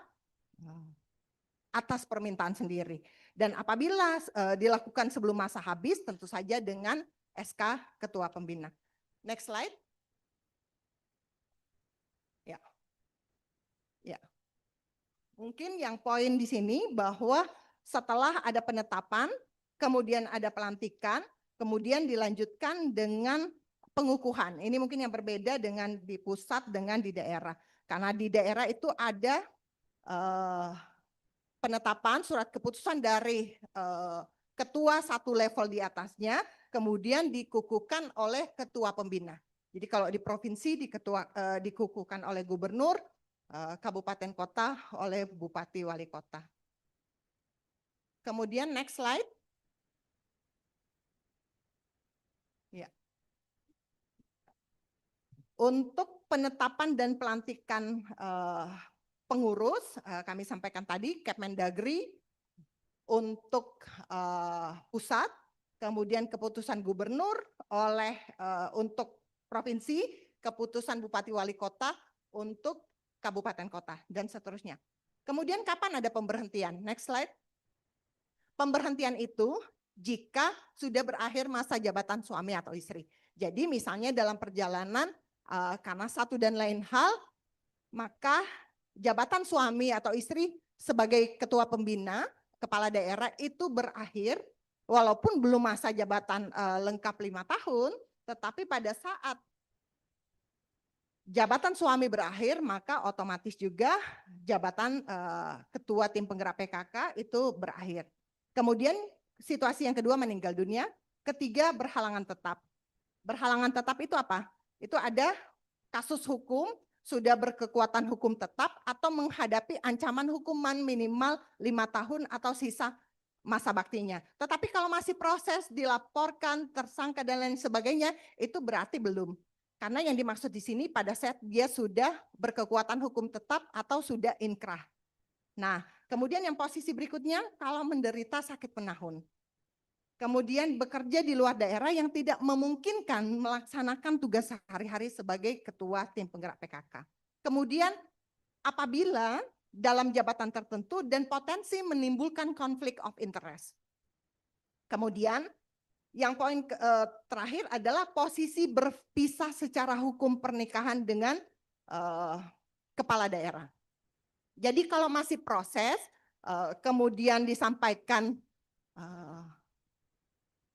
atas permintaan sendiri. Dan apabila dilakukan sebelum masa habis, tentu saja dengan SK ketua pembina. Next slide. Ya. Ya. Mungkin yang poin di sini bahwa setelah ada penetapan, kemudian ada pelantikan, kemudian dilanjutkan dengan pengukuhan. Ini mungkin yang berbeda dengan di pusat dengan di daerah. Karena di daerah itu ada penetapan surat keputusan dari ketua satu level di atasnya, kemudian dikukuhkan oleh ketua pembina. Jadi kalau di provinsi dikukuhkan oleh gubernur, kabupaten kota oleh bupati wali kota. Kemudian next slide. Ya. Untuk penetapan dan pelantikan pengurus, kami sampaikan tadi Kemendagri untuk pusat, kemudian keputusan gubernur oleh untuk provinsi, keputusan bupati wali kota untuk kabupaten kota, dan seterusnya. Kemudian kapan ada pemberhentian? Next slide. Pemberhentian itu jika sudah berakhir masa jabatan suami atau istri. Jadi misalnya dalam perjalanan karena satu dan lain hal, maka jabatan suami atau istri sebagai ketua pembina, kepala daerah itu berakhir, walaupun belum masa jabatan lengkap 5 tahun, tetapi pada saat jabatan suami berakhir, maka otomatis juga jabatan ketua tim penggerak PKK itu berakhir. Kemudian situasi yang kedua meninggal dunia, ketiga berhalangan tetap. Berhalangan tetap itu apa? Itu ada kasus hukum sudah berkekuatan hukum tetap atau menghadapi ancaman hukuman minimal 5 tahun atau sisa masa baktinya. Tetapi kalau masih proses, dilaporkan, tersangka dan lain sebagainya, itu berarti belum. Karena yang dimaksud di sini pada saat dia sudah berkekuatan hukum tetap atau sudah inkrah. Nah, kemudian yang posisi berikutnya kalau menderita sakit penahun. Kemudian bekerja di luar daerah yang tidak memungkinkan melaksanakan tugas sehari-hari sebagai ketua tim penggerak PKK. Kemudian apabila dalam jabatan tertentu dan potensi menimbulkan konflik of interest. Kemudian yang poin terakhir adalah posisi berpisah secara hukum pernikahan dengan kepala daerah. Jadi kalau masih proses, kemudian disampaikan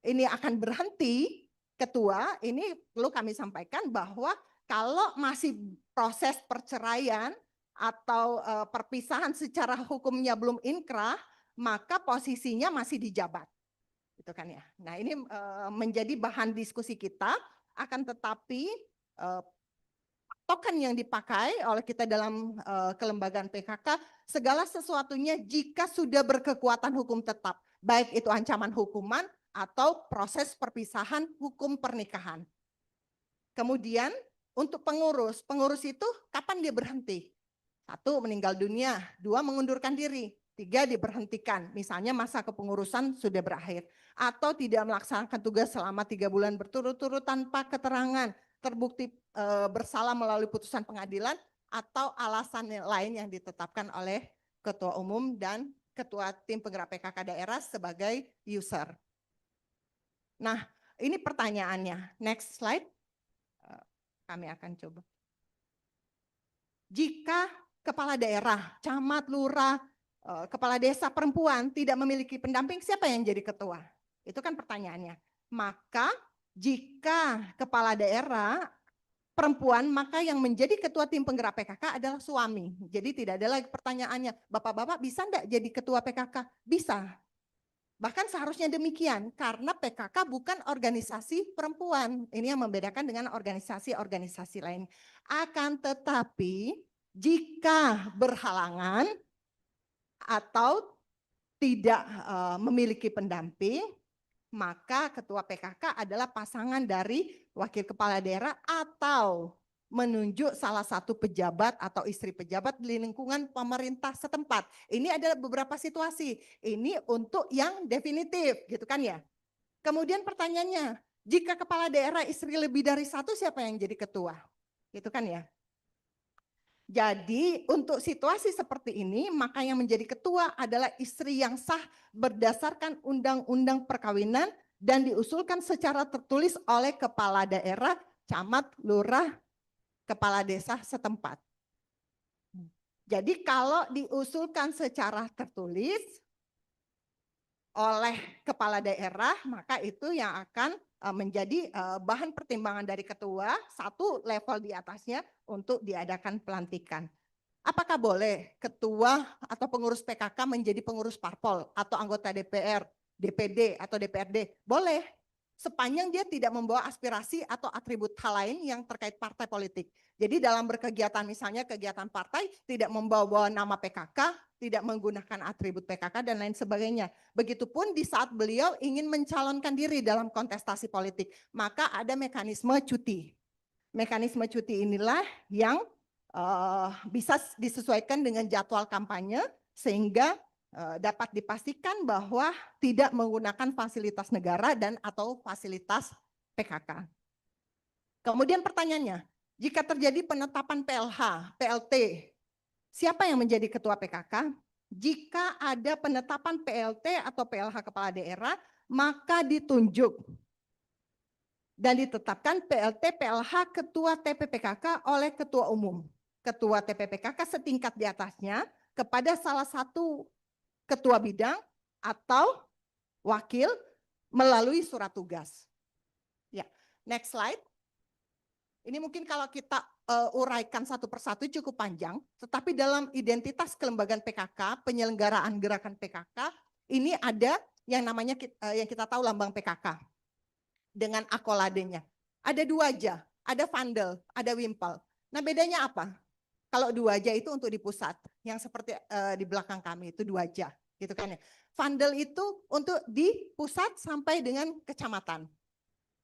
ini akan berhenti, ketua, ini perlu kami sampaikan bahwa kalau masih proses perceraian atau perpisahan secara hukumnya belum inkrah, maka posisinya masih dijabat. Gitu kan ya. Nah ini menjadi bahan diskusi kita, akan tetapi token yang dipakai oleh kita dalam kelembagaan PKK, segala sesuatunya jika sudah berkekuatan hukum tetap, baik itu ancaman hukuman atau proses perpisahan hukum pernikahan. Kemudian untuk pengurus, pengurus itu kapan dia berhenti? 1, meninggal dunia, 2, mengundurkan diri, 3, diberhentikan, misalnya masa kepengurusan sudah berakhir, atau tidak melaksanakan tugas selama 3 bulan berturut-turut tanpa keterangan, terbukti bersalah melalui putusan pengadilan, atau alasan lain yang ditetapkan oleh ketua umum dan ketua tim penggerak PKK daerah sebagai user. Nah, ini pertanyaannya. Next slide. Kami akan coba. Jika kepala daerah, camat, lurah, kepala desa perempuan tidak memiliki pendamping, siapa yang jadi ketua? Itu kan pertanyaannya. Maka jika kepala daerah perempuan, maka yang menjadi ketua tim penggerak PKK adalah suami. Jadi tidak ada lagi pertanyaannya, bapak-bapak bisa enggak jadi ketua PKK? Bisa. Bahkan seharusnya demikian, karena PKK bukan organisasi perempuan. Ini yang membedakan dengan organisasi-organisasi lain. Akan tetapi, jika berhalangan atau tidak memiliki pendamping, maka ketua PKK adalah pasangan dari wakil kepala daerah atau menunjuk salah satu pejabat atau istri pejabat di lingkungan pemerintah setempat. Ini adalah beberapa situasi. Ini untuk yang definitif, gitu kan ya. Kemudian pertanyaannya, jika kepala daerah istri lebih dari satu, siapa yang jadi ketua? Gitu kan ya. Jadi untuk situasi seperti ini, maka yang menjadi ketua adalah istri yang sah berdasarkan undang-undang perkawinan dan diusulkan secara tertulis oleh kepala daerah, camat, lurah, kepala desa setempat. Jadi kalau diusulkan secara tertulis oleh kepala daerah, maka itu yang akan menjadi bahan pertimbangan dari ketua, satu level di atasnya untuk diadakan pelantikan. Apakah boleh ketua atau pengurus PKK menjadi pengurus parpol atau anggota DPR, DPD atau DPRD? Boleh, sepanjang dia tidak membawa aspirasi atau atribut hal lain yang terkait partai politik. Jadi dalam berkegiatan, misalnya kegiatan partai, tidak membawa nama PKK, tidak menggunakan atribut PKK dan lain sebagainya. Begitupun di saat beliau ingin mencalonkan diri dalam kontestasi politik, maka ada mekanisme cuti. Mekanisme cuti inilah yang bisa disesuaikan dengan jadwal kampanye sehingga dapat dipastikan bahwa tidak menggunakan fasilitas negara dan atau fasilitas PKK. Kemudian pertanyaannya, jika terjadi penetapan PLH, PLT, siapa yang menjadi ketua PKK? Jika ada penetapan PLT atau PLH kepala daerah, maka ditunjuk dan ditetapkan PLT PLH ketua TPPKK oleh ketua umum. Ketua TPPKK setingkat di atasnya kepada salah satu ketua bidang atau wakil melalui surat tugas. Ya, next slide. Ini mungkin kalau kita uraikan satu persatu cukup panjang, tetapi dalam identitas kelembagaan PKK, penyelenggaraan gerakan PKK, ini ada yang namanya yang kita tahu lambang PKK dengan akoladenya. Ada dua aja, ada vandal, ada wimpel. Nah bedanya apa? Kalau dua aja itu untuk di pusat, yang seperti di belakang kami itu dua aja, gitu kan ya. Vandal itu untuk di pusat sampai dengan kecamatan.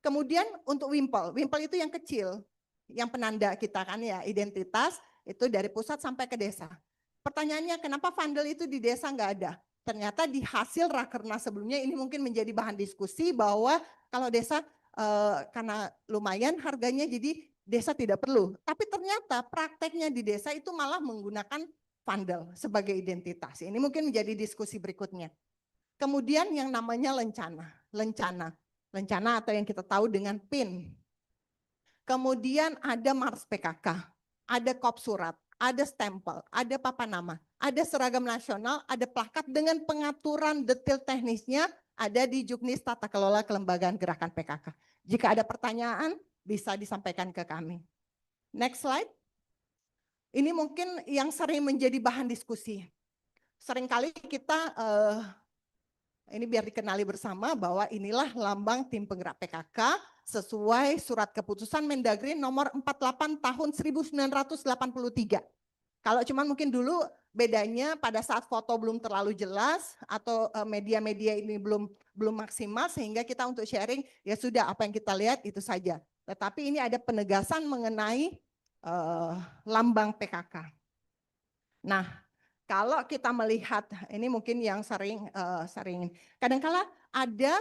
Kemudian untuk wimpel itu yang kecil, yang penanda kita kan ya, identitas itu dari pusat sampai ke desa. Pertanyaannya kenapa vandal itu di desa nggak ada? Ternyata di hasil rakernas sebelumnya ini mungkin menjadi bahan diskusi bahwa kalau desa karena lumayan harganya jadi desa tidak perlu. Tapi ternyata prakteknya di desa itu malah menggunakan vandal sebagai identitas. Ini mungkin menjadi diskusi berikutnya. Kemudian yang namanya lencana atau yang kita tahu dengan PIN. Kemudian ada Mars PKK, ada kop surat, ada stempel, ada papan nama, ada seragam nasional, ada plakat dengan pengaturan detail teknisnya ada di Juknis Tata Kelola Kelembagaan Gerakan PKK. Jika ada pertanyaan bisa disampaikan ke kami. Next slide. Ini mungkin yang sering menjadi bahan diskusi. Seringkali kita ini biar dikenali bersama bahwa inilah lambang tim penggerak PKK sesuai surat keputusan Mendagri nomor 48 tahun 1983. Kalau cuman mungkin dulu bedanya pada saat foto belum terlalu jelas atau media-media ini belum maksimal sehingga kita untuk sharing ya sudah apa yang kita lihat itu saja. Tetapi ini ada penegasan mengenai lambang PKK. Nah, kalau kita melihat ini mungkin yang sering kadang-kala ada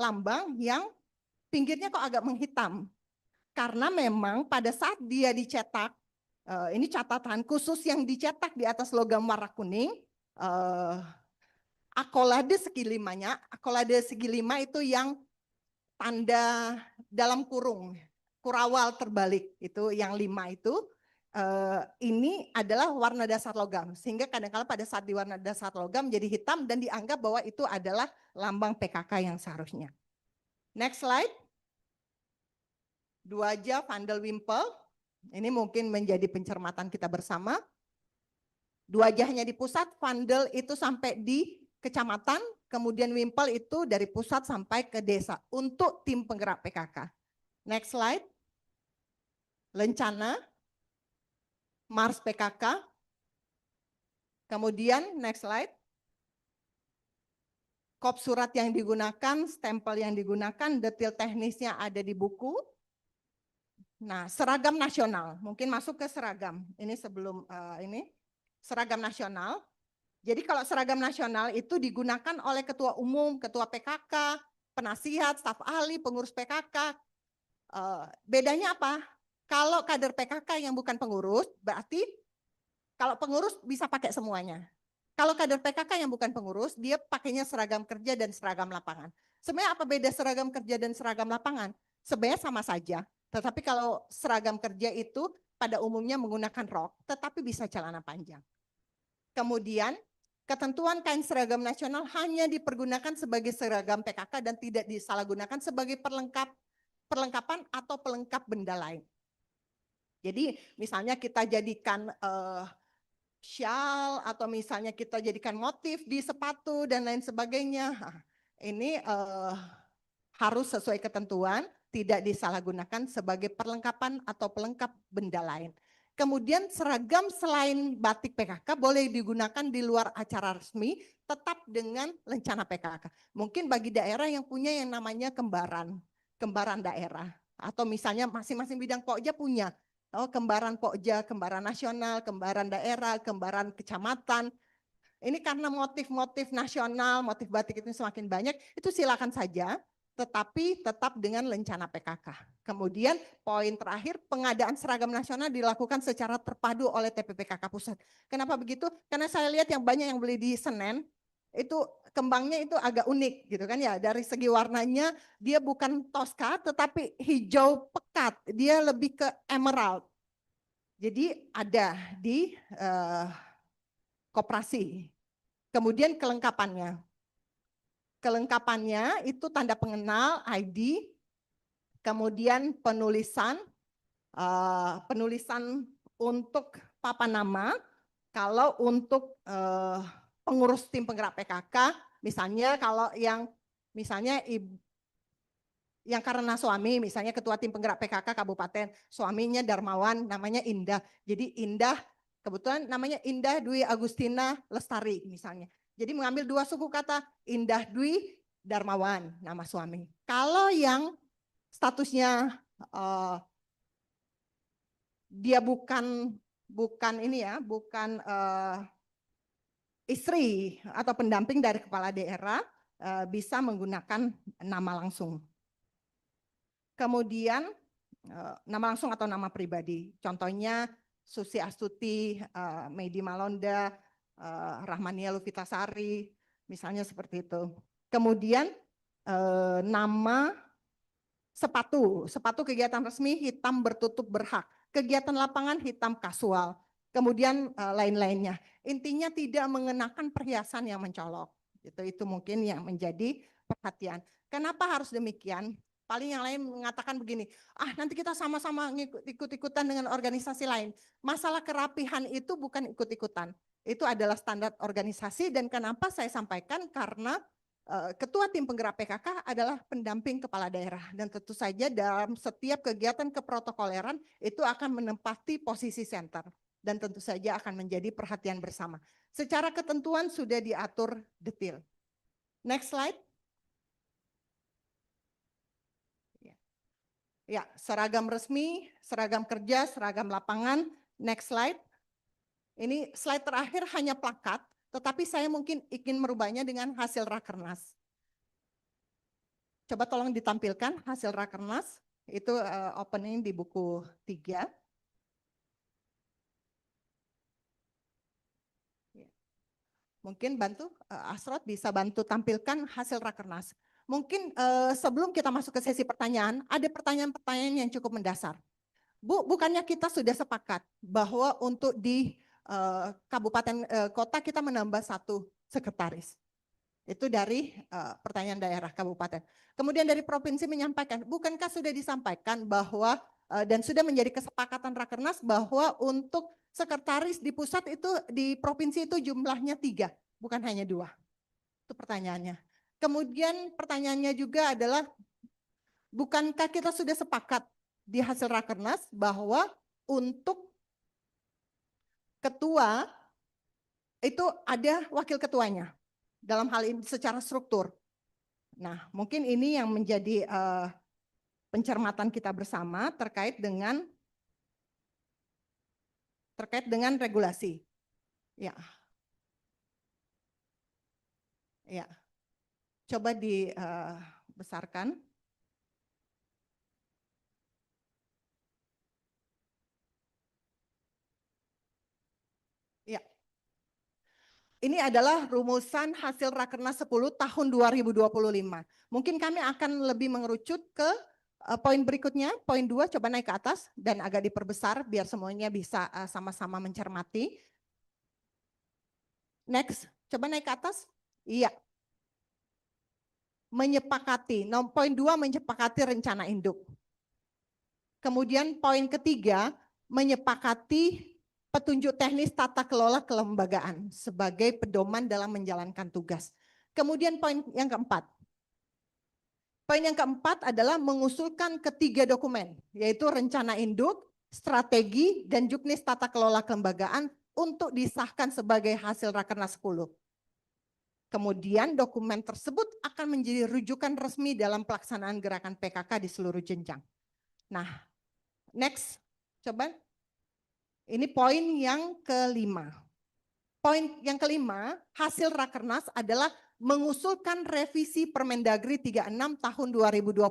lambang yang pinggirnya kok agak menghitam karena memang pada saat dia dicetak ini catatan khusus yang dicetak di atas logam warna kuning akolade segi lima itu yang tanda dalam kurung kurawal terbalik itu yang 5 itu ini adalah warna dasar logam sehingga kadang-kala pada saat di warna dasar logam jadi hitam dan dianggap bahwa itu adalah lambang PKK yang seharusnya. Next slide. Dua aja vandal wimpel. Ini mungkin menjadi pencermatan kita bersama. Dua wajahnya di pusat, vandal itu sampai di kecamatan, kemudian wimpel itu dari pusat sampai ke desa untuk tim penggerak PKK. Next slide. Lencana, Mars PKK. Kemudian next slide. kop surat yang digunakan, stempel yang digunakan, detail teknisnya ada di buku. Nah, seragam nasional, mungkin masuk ke seragam. Ini sebelum ini seragam nasional. Jadi kalau seragam nasional itu digunakan oleh ketua umum, ketua PKK, penasihat, staf ahli, pengurus PKK. Bedanya apa? Kalau kader PKK yang bukan pengurus, berarti kalau pengurus bisa pakai semuanya. Kalau kader PKK yang bukan pengurus, dia pakainya seragam kerja dan seragam lapangan. Sebenarnya apa beda seragam kerja dan seragam lapangan? Sebenarnya sama saja. Tetapi kalau seragam kerja itu pada umumnya menggunakan rok, tetapi bisa celana panjang. Kemudian, ketentuan kain seragam nasional hanya dipergunakan sebagai seragam PKK dan tidak disalahgunakan sebagai perlengkapan atau pelengkap benda lain. Jadi misalnya kita jadikan shawl atau misalnya kita jadikan motif di sepatu dan lain sebagainya. Ini harus sesuai ketentuan, tidak disalahgunakan sebagai perlengkapan atau pelengkap benda lain. Kemudian seragam selain batik PKK boleh digunakan di luar acara resmi tetap dengan lencana PKK. Mungkin bagi daerah yang punya yang namanya kembaran daerah. Atau misalnya masing-masing bidang Pokja punya. Kembaran Pokja, kembaran nasional, kembaran daerah, kembaran kecamatan. Ini karena motif-motif nasional, motif batik itu semakin banyak, itu silakan saja, tetapi tetap dengan lencana PKK. Kemudian poin terakhir, pengadaan seragam nasional dilakukan secara terpadu oleh TPPKK Pusat. Kenapa begitu? Karena saya lihat yang banyak yang beli di Senen, itu kembangnya itu agak unik gitu kan ya. Dari segi warnanya dia bukan toska tetapi hijau pekat, dia lebih ke emerald. Jadi ada di koperasi. Kemudian kelengkapannya. Kelengkapannya itu tanda pengenal, ID, kemudian penulisan untuk papan nama. Kalau untuk pengurus tim penggerak PKK, misalnya kalau yang karena suami, misalnya ketua tim penggerak PKK Kabupaten, suaminya Darmawan, namanya Indah. Jadi Indah, kebetulan namanya Indah Dwi Agustina Lestari misalnya. Jadi mengambil dua suku kata, Indah Dwi Darmawan, nama suami. Kalau yang statusnya dia bukan istri atau pendamping dari kepala daerah, bisa menggunakan nama langsung. Kemudian nama langsung atau nama pribadi. Contohnya Susi Astuti, Medi Malonda, Rahmania Lufitasari, misalnya seperti itu. Kemudian nama sepatu kegiatan resmi hitam bertutup berhak, kegiatan lapangan hitam kasual, kemudian lain-lainnya. Intinya tidak mengenakan perhiasan yang mencolok. Itu mungkin yang menjadi perhatian. Kenapa harus demikian? Paling yang lain mengatakan begini, nanti kita sama-sama ikut-ikutan dengan organisasi lain. Masalah kerapihan itu bukan ikut-ikutan. Itu adalah standar organisasi dan kenapa saya sampaikan karena ketua tim penggerak PKK adalah pendamping kepala daerah dan tentu saja dalam setiap kegiatan keprotokoleran itu akan menempati posisi center dan tentu saja akan menjadi perhatian bersama. Secara ketentuan sudah diatur detail. Next slide. Ya, seragam resmi, seragam kerja, seragam lapangan. Next slide. Ini slide terakhir hanya plakat, tetapi saya mungkin ingin merubahnya dengan hasil Rakernas. Coba tolong ditampilkan hasil Rakernas, itu opening di buku 3. Mungkin bantu, Asrot bisa bantu tampilkan hasil Rakernas. Mungkin sebelum kita masuk ke sesi pertanyaan, ada pertanyaan-pertanyaan yang cukup mendasar. Bu, bukannya kita sudah sepakat bahwa untuk di kabupaten kota kita menambah 1 sekretaris. Itu dari pertanyaan daerah kabupaten. Kemudian dari provinsi menyampaikan, bukankah sudah disampaikan bahwa dan sudah menjadi kesepakatan Rakernas bahwa untuk sekretaris di pusat itu di provinsi itu jumlahnya 3, bukan hanya 2. Itu pertanyaannya. Kemudian pertanyaannya juga adalah, bukankah kita sudah sepakat di hasil Rakernas bahwa untuk ketua itu ada wakil ketuanya. dalam hal ini secara struktur. Nah, mungkin ini yang menjadi pencermatan kita bersama terkait dengan regulasi. Ya. Ya. Coba dibesarkan. Ya. Ini adalah rumusan hasil Rakernas 10 tahun 2025. Mungkin kami akan lebih mengerucut ke poin berikutnya, poin 2, coba naik ke atas dan agak diperbesar biar semuanya bisa sama-sama mencermati. Next, coba naik ke atas. Iya. Menyepakati, poin 2 menyepakati rencana induk. Kemudian poin ketiga, menyepakati petunjuk teknis tata kelola kelembagaan sebagai pedoman dalam menjalankan tugas. Kemudian poin yang keempat. Poin yang keempat adalah mengusulkan ketiga dokumen, yaitu rencana induk, strategi, dan juknis tata kelola kelembagaan untuk disahkan sebagai hasil Rakernas 10. Kemudian dokumen tersebut akan menjadi rujukan resmi dalam pelaksanaan gerakan PKK di seluruh jenjang. Nah, next, coba. Ini poin yang kelima. Poin yang kelima, hasil Rakernas adalah mengusulkan revisi Permendagri 36 tahun 2020.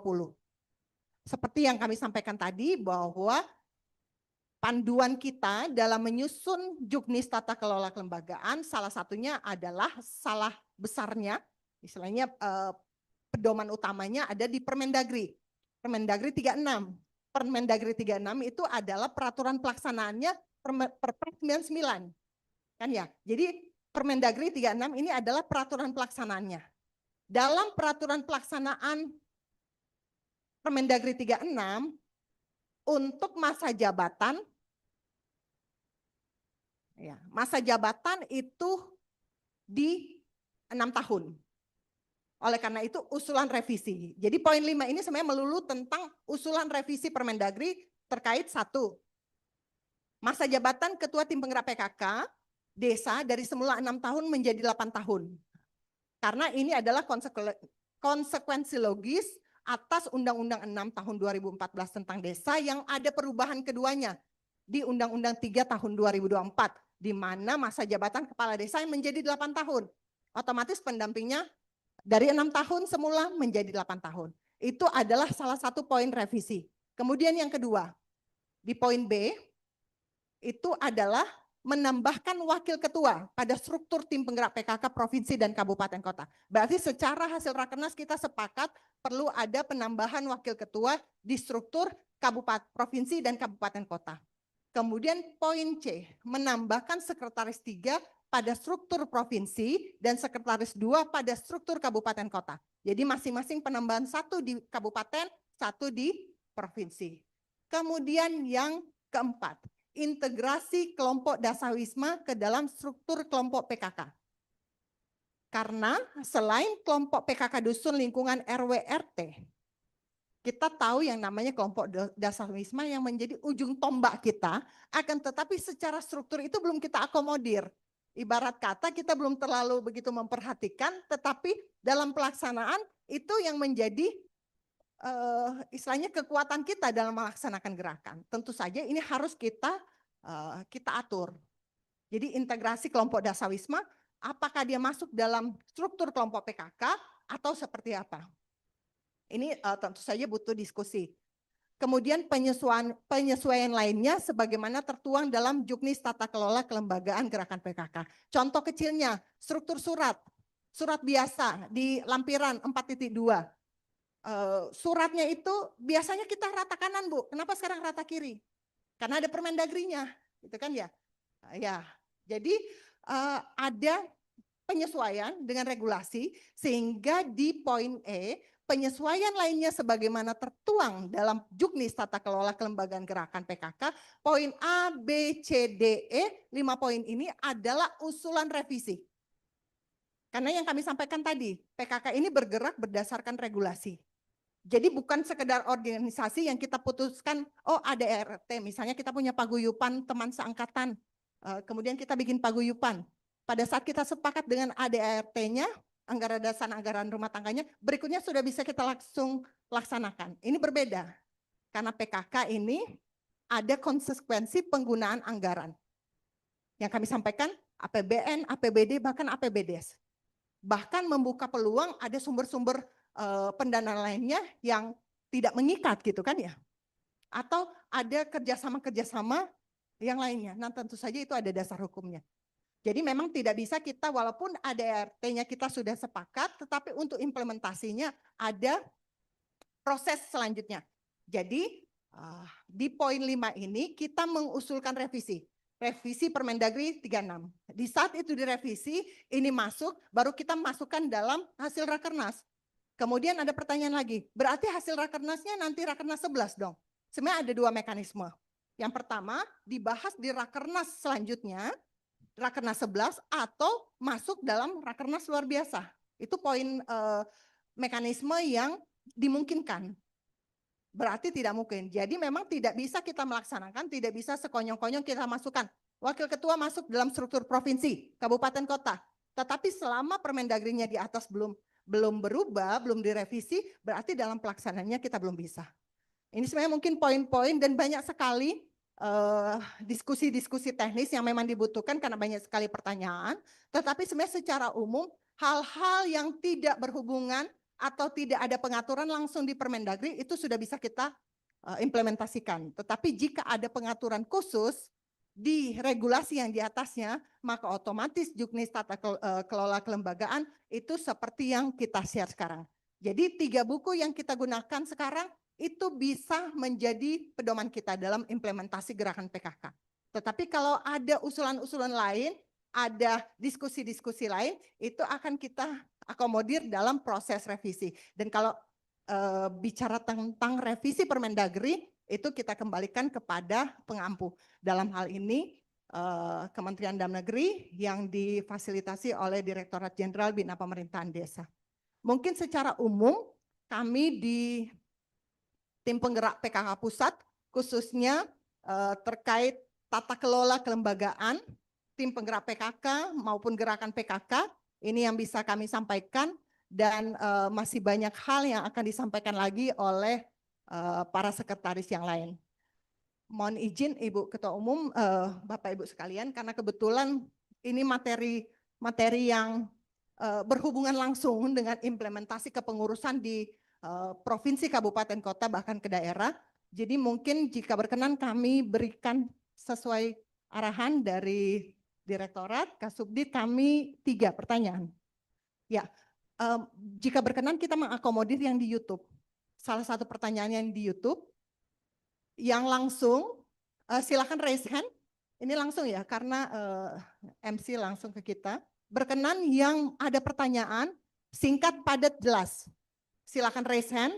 Seperti yang kami sampaikan tadi bahwa panduan kita dalam menyusun juknis tata kelola kelembagaan salah satunya adalah salah besarnya, istilahnya pedoman utamanya ada di Permendagri. Permendagri 36. Permendagri 36 itu adalah peraturan pelaksanaannya Perpres 99. Kan ya. Jadi Permendagri 36 ini adalah peraturan pelaksanaannya. Dalam peraturan pelaksanaan Permendagri 36 untuk masa jabatan, ya, masa jabatan itu di 6 tahun. Oleh karena itu usulan revisi. Jadi poin 5 ini sebenarnya melulu tentang usulan revisi Permendagri terkait 1. Masa jabatan Ketua Tim Penggerak PKK Desa dari semula 6 tahun menjadi 8 tahun. Karena ini adalah konsekuensi logis atas Undang-Undang 6 tahun 2014 tentang desa yang ada perubahan keduanya di Undang-Undang 3 tahun 2024 di mana masa jabatan kepala desa menjadi 8 tahun. Otomatis pendampingnya dari 6 tahun semula menjadi 8 tahun. Itu adalah salah satu poin revisi. Kemudian yang kedua, di poin B itu adalah menambahkan wakil ketua pada struktur tim penggerak PKK provinsi dan kabupaten kota. Berarti secara hasil Rakernas kita sepakat perlu ada penambahan wakil ketua di struktur kabupaten provinsi dan kabupaten kota. Kemudian poin C, menambahkan sekretaris 3 pada struktur provinsi dan sekretaris 2 pada struktur kabupaten kota. Jadi masing-masing penambahan 1 di kabupaten, 1 di provinsi. Kemudian yang keempat, integrasi kelompok dasawisma ke dalam struktur kelompok PKK. Karena selain kelompok PKK dusun lingkungan RW RT, kita tahu yang namanya kelompok dasawisma yang menjadi ujung tombak kita, akan tetapi secara struktur itu belum kita akomodir. Ibarat kata kita belum terlalu begitu memperhatikan, tetapi dalam pelaksanaan itu yang menjadi istilahnya kekuatan kita dalam melaksanakan gerakan. Tentu saja ini harus kita atur. Jadi integrasi kelompok dasawisma, apakah dia masuk dalam struktur kelompok PKK atau seperti apa? Ini tentu saja butuh diskusi. Kemudian penyesuaian lainnya sebagaimana tertuang dalam juknis tata kelola kelembagaan gerakan PKK. Contoh kecilnya, struktur surat biasa di lampiran 4.2. Suratnya itu biasanya kita rata kanan, Bu. Kenapa sekarang rata kiri? Karena ada Permendagrinya, gitu kan ya? Ya, jadi ada penyesuaian dengan regulasi sehingga di poin E penyesuaian lainnya sebagaimana tertuang dalam juknis tata kelola kelembagaan gerakan PKK, poin A, B, C, D, E, 5 poin ini adalah usulan revisi. Karena yang kami sampaikan tadi, PKK ini bergerak berdasarkan regulasi. Jadi bukan sekedar organisasi yang kita putuskan, oh ada RT, misalnya kita punya paguyupan teman seangkatan, kemudian kita bikin paguyupan. pada saat kita sepakat dengan ADART-nya, anggaran dasar anggaran rumah tangganya, berikutnya sudah bisa kita langsung laksanakan. Ini berbeda, karena PKK ini ada konsekuensi penggunaan anggaran. Yang kami sampaikan APBN, APBD, bahkan APBDes. Bahkan membuka peluang ada sumber-sumber pendanaan lainnya yang tidak mengikat gitu kan ya. Atau ada kerjasama-kerjasama yang lainnya. Nah tentu saja itu ada dasar hukumnya. Jadi memang tidak bisa kita walaupun ADART-nya kita sudah sepakat, tetapi untuk implementasinya ada proses selanjutnya. Jadi di poin 5 ini kita mengusulkan revisi. Revisi Permendagri 36. Di saat itu direvisi, ini masuk, baru kita masukkan dalam hasil Rakernas. Kemudian ada pertanyaan lagi, berarti hasil Rakernasnya nanti Rakernas 11 dong. Sebenarnya ada dua mekanisme. Yang pertama, dibahas di Rakernas selanjutnya, Rakernas 11 atau masuk dalam Rakernas luar biasa. Itu poin mekanisme yang dimungkinkan. Berarti tidak mungkin. Jadi memang tidak bisa kita melaksanakan, tidak bisa sekonyong-konyong kita masukkan. Wakil ketua masuk dalam struktur provinsi, kabupaten kota. Tetapi selama Permendagrinya di atas belum berubah, belum direvisi, berarti dalam pelaksanaannya kita belum bisa. Ini sebenarnya mungkin poin-poin dan banyak sekali diskusi-diskusi teknis yang memang dibutuhkan karena banyak sekali pertanyaan. Tetapi sebenarnya secara umum hal-hal yang tidak berhubungan atau tidak ada pengaturan langsung di Permendagri itu sudah bisa kita implementasikan. Tetapi jika ada pengaturan khusus di regulasi yang di atasnya, maka otomatis juknis tata kelola kelembagaan itu seperti yang kita share sekarang. Jadi 3 buku yang kita gunakan sekarang itu bisa menjadi pedoman kita dalam implementasi gerakan PKK. Tetapi kalau ada usulan-usulan lain, ada diskusi-diskusi lain, itu akan kita akomodir dalam proses revisi. Dan kalau bicara tentang revisi Permendagri, itu kita kembalikan kepada pengampu. Dalam hal ini Kementerian Dalam Negeri yang difasilitasi oleh Direktorat Jenderal Bina Pemerintahan Desa. Mungkin secara umum kami di tim penggerak PKK Pusat khususnya terkait tata kelola kelembagaan, tim penggerak PKK maupun gerakan PKK, ini yang bisa kami sampaikan dan masih banyak hal yang akan disampaikan lagi oleh para sekretaris yang lain. Mohon izin Ibu Ketua Umum, Bapak Ibu sekalian, karena kebetulan ini materi yang berhubungan langsung dengan implementasi kepengurusan di provinsi, kabupaten, kota, bahkan ke daerah. Jadi mungkin jika berkenan kami berikan sesuai arahan dari Direktorat, Kasubdit, kami 3 pertanyaan. Ya, jika berkenan kita mengakomodir yang di YouTube. Salah satu pertanyaan yang di YouTube, yang langsung silakan raise hand. Ini langsung ya, karena MC langsung ke kita. Berkenan yang ada pertanyaan, singkat, padat, jelas. Silakan raise hand.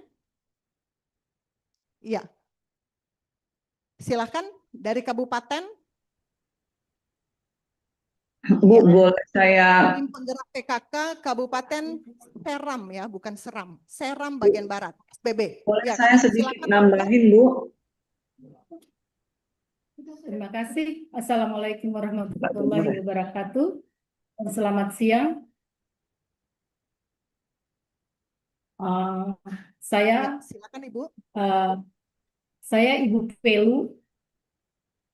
Iya. Silakan dari kabupaten. Bu, boleh saya Tim penggerak PKK Kabupaten Seram ya, bukan Seram. Seram bagian barat, SPB. boleh Ya, saya sedikit nambahin, Bu? Terima kasih. Assalamualaikum warahmatullahi wabarakatuh. Selamat siang. Ya, silakan Ibu. Saya Ibu Pelu,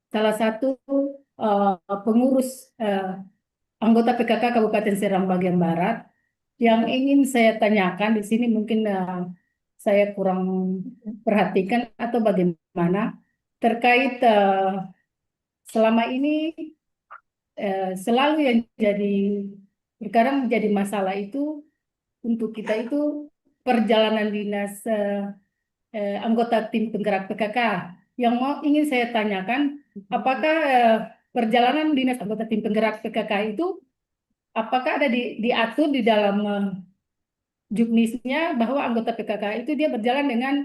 salah satu pengurus anggota PKK Kabupaten Seram bagian Barat. Yang ingin saya tanyakan di sini mungkin saya kurang perhatikan atau bagaimana terkait selama ini selalu yang sekarang menjadi masalah itu untuk kita itu perjalanan dinas anggota tim penggerak PKK. Yang ingin saya tanyakan, apakah perjalanan dinas anggota tim penggerak PKK itu apakah ada diatur di dalam juknisnya bahwa anggota PKK itu dia berjalan dengan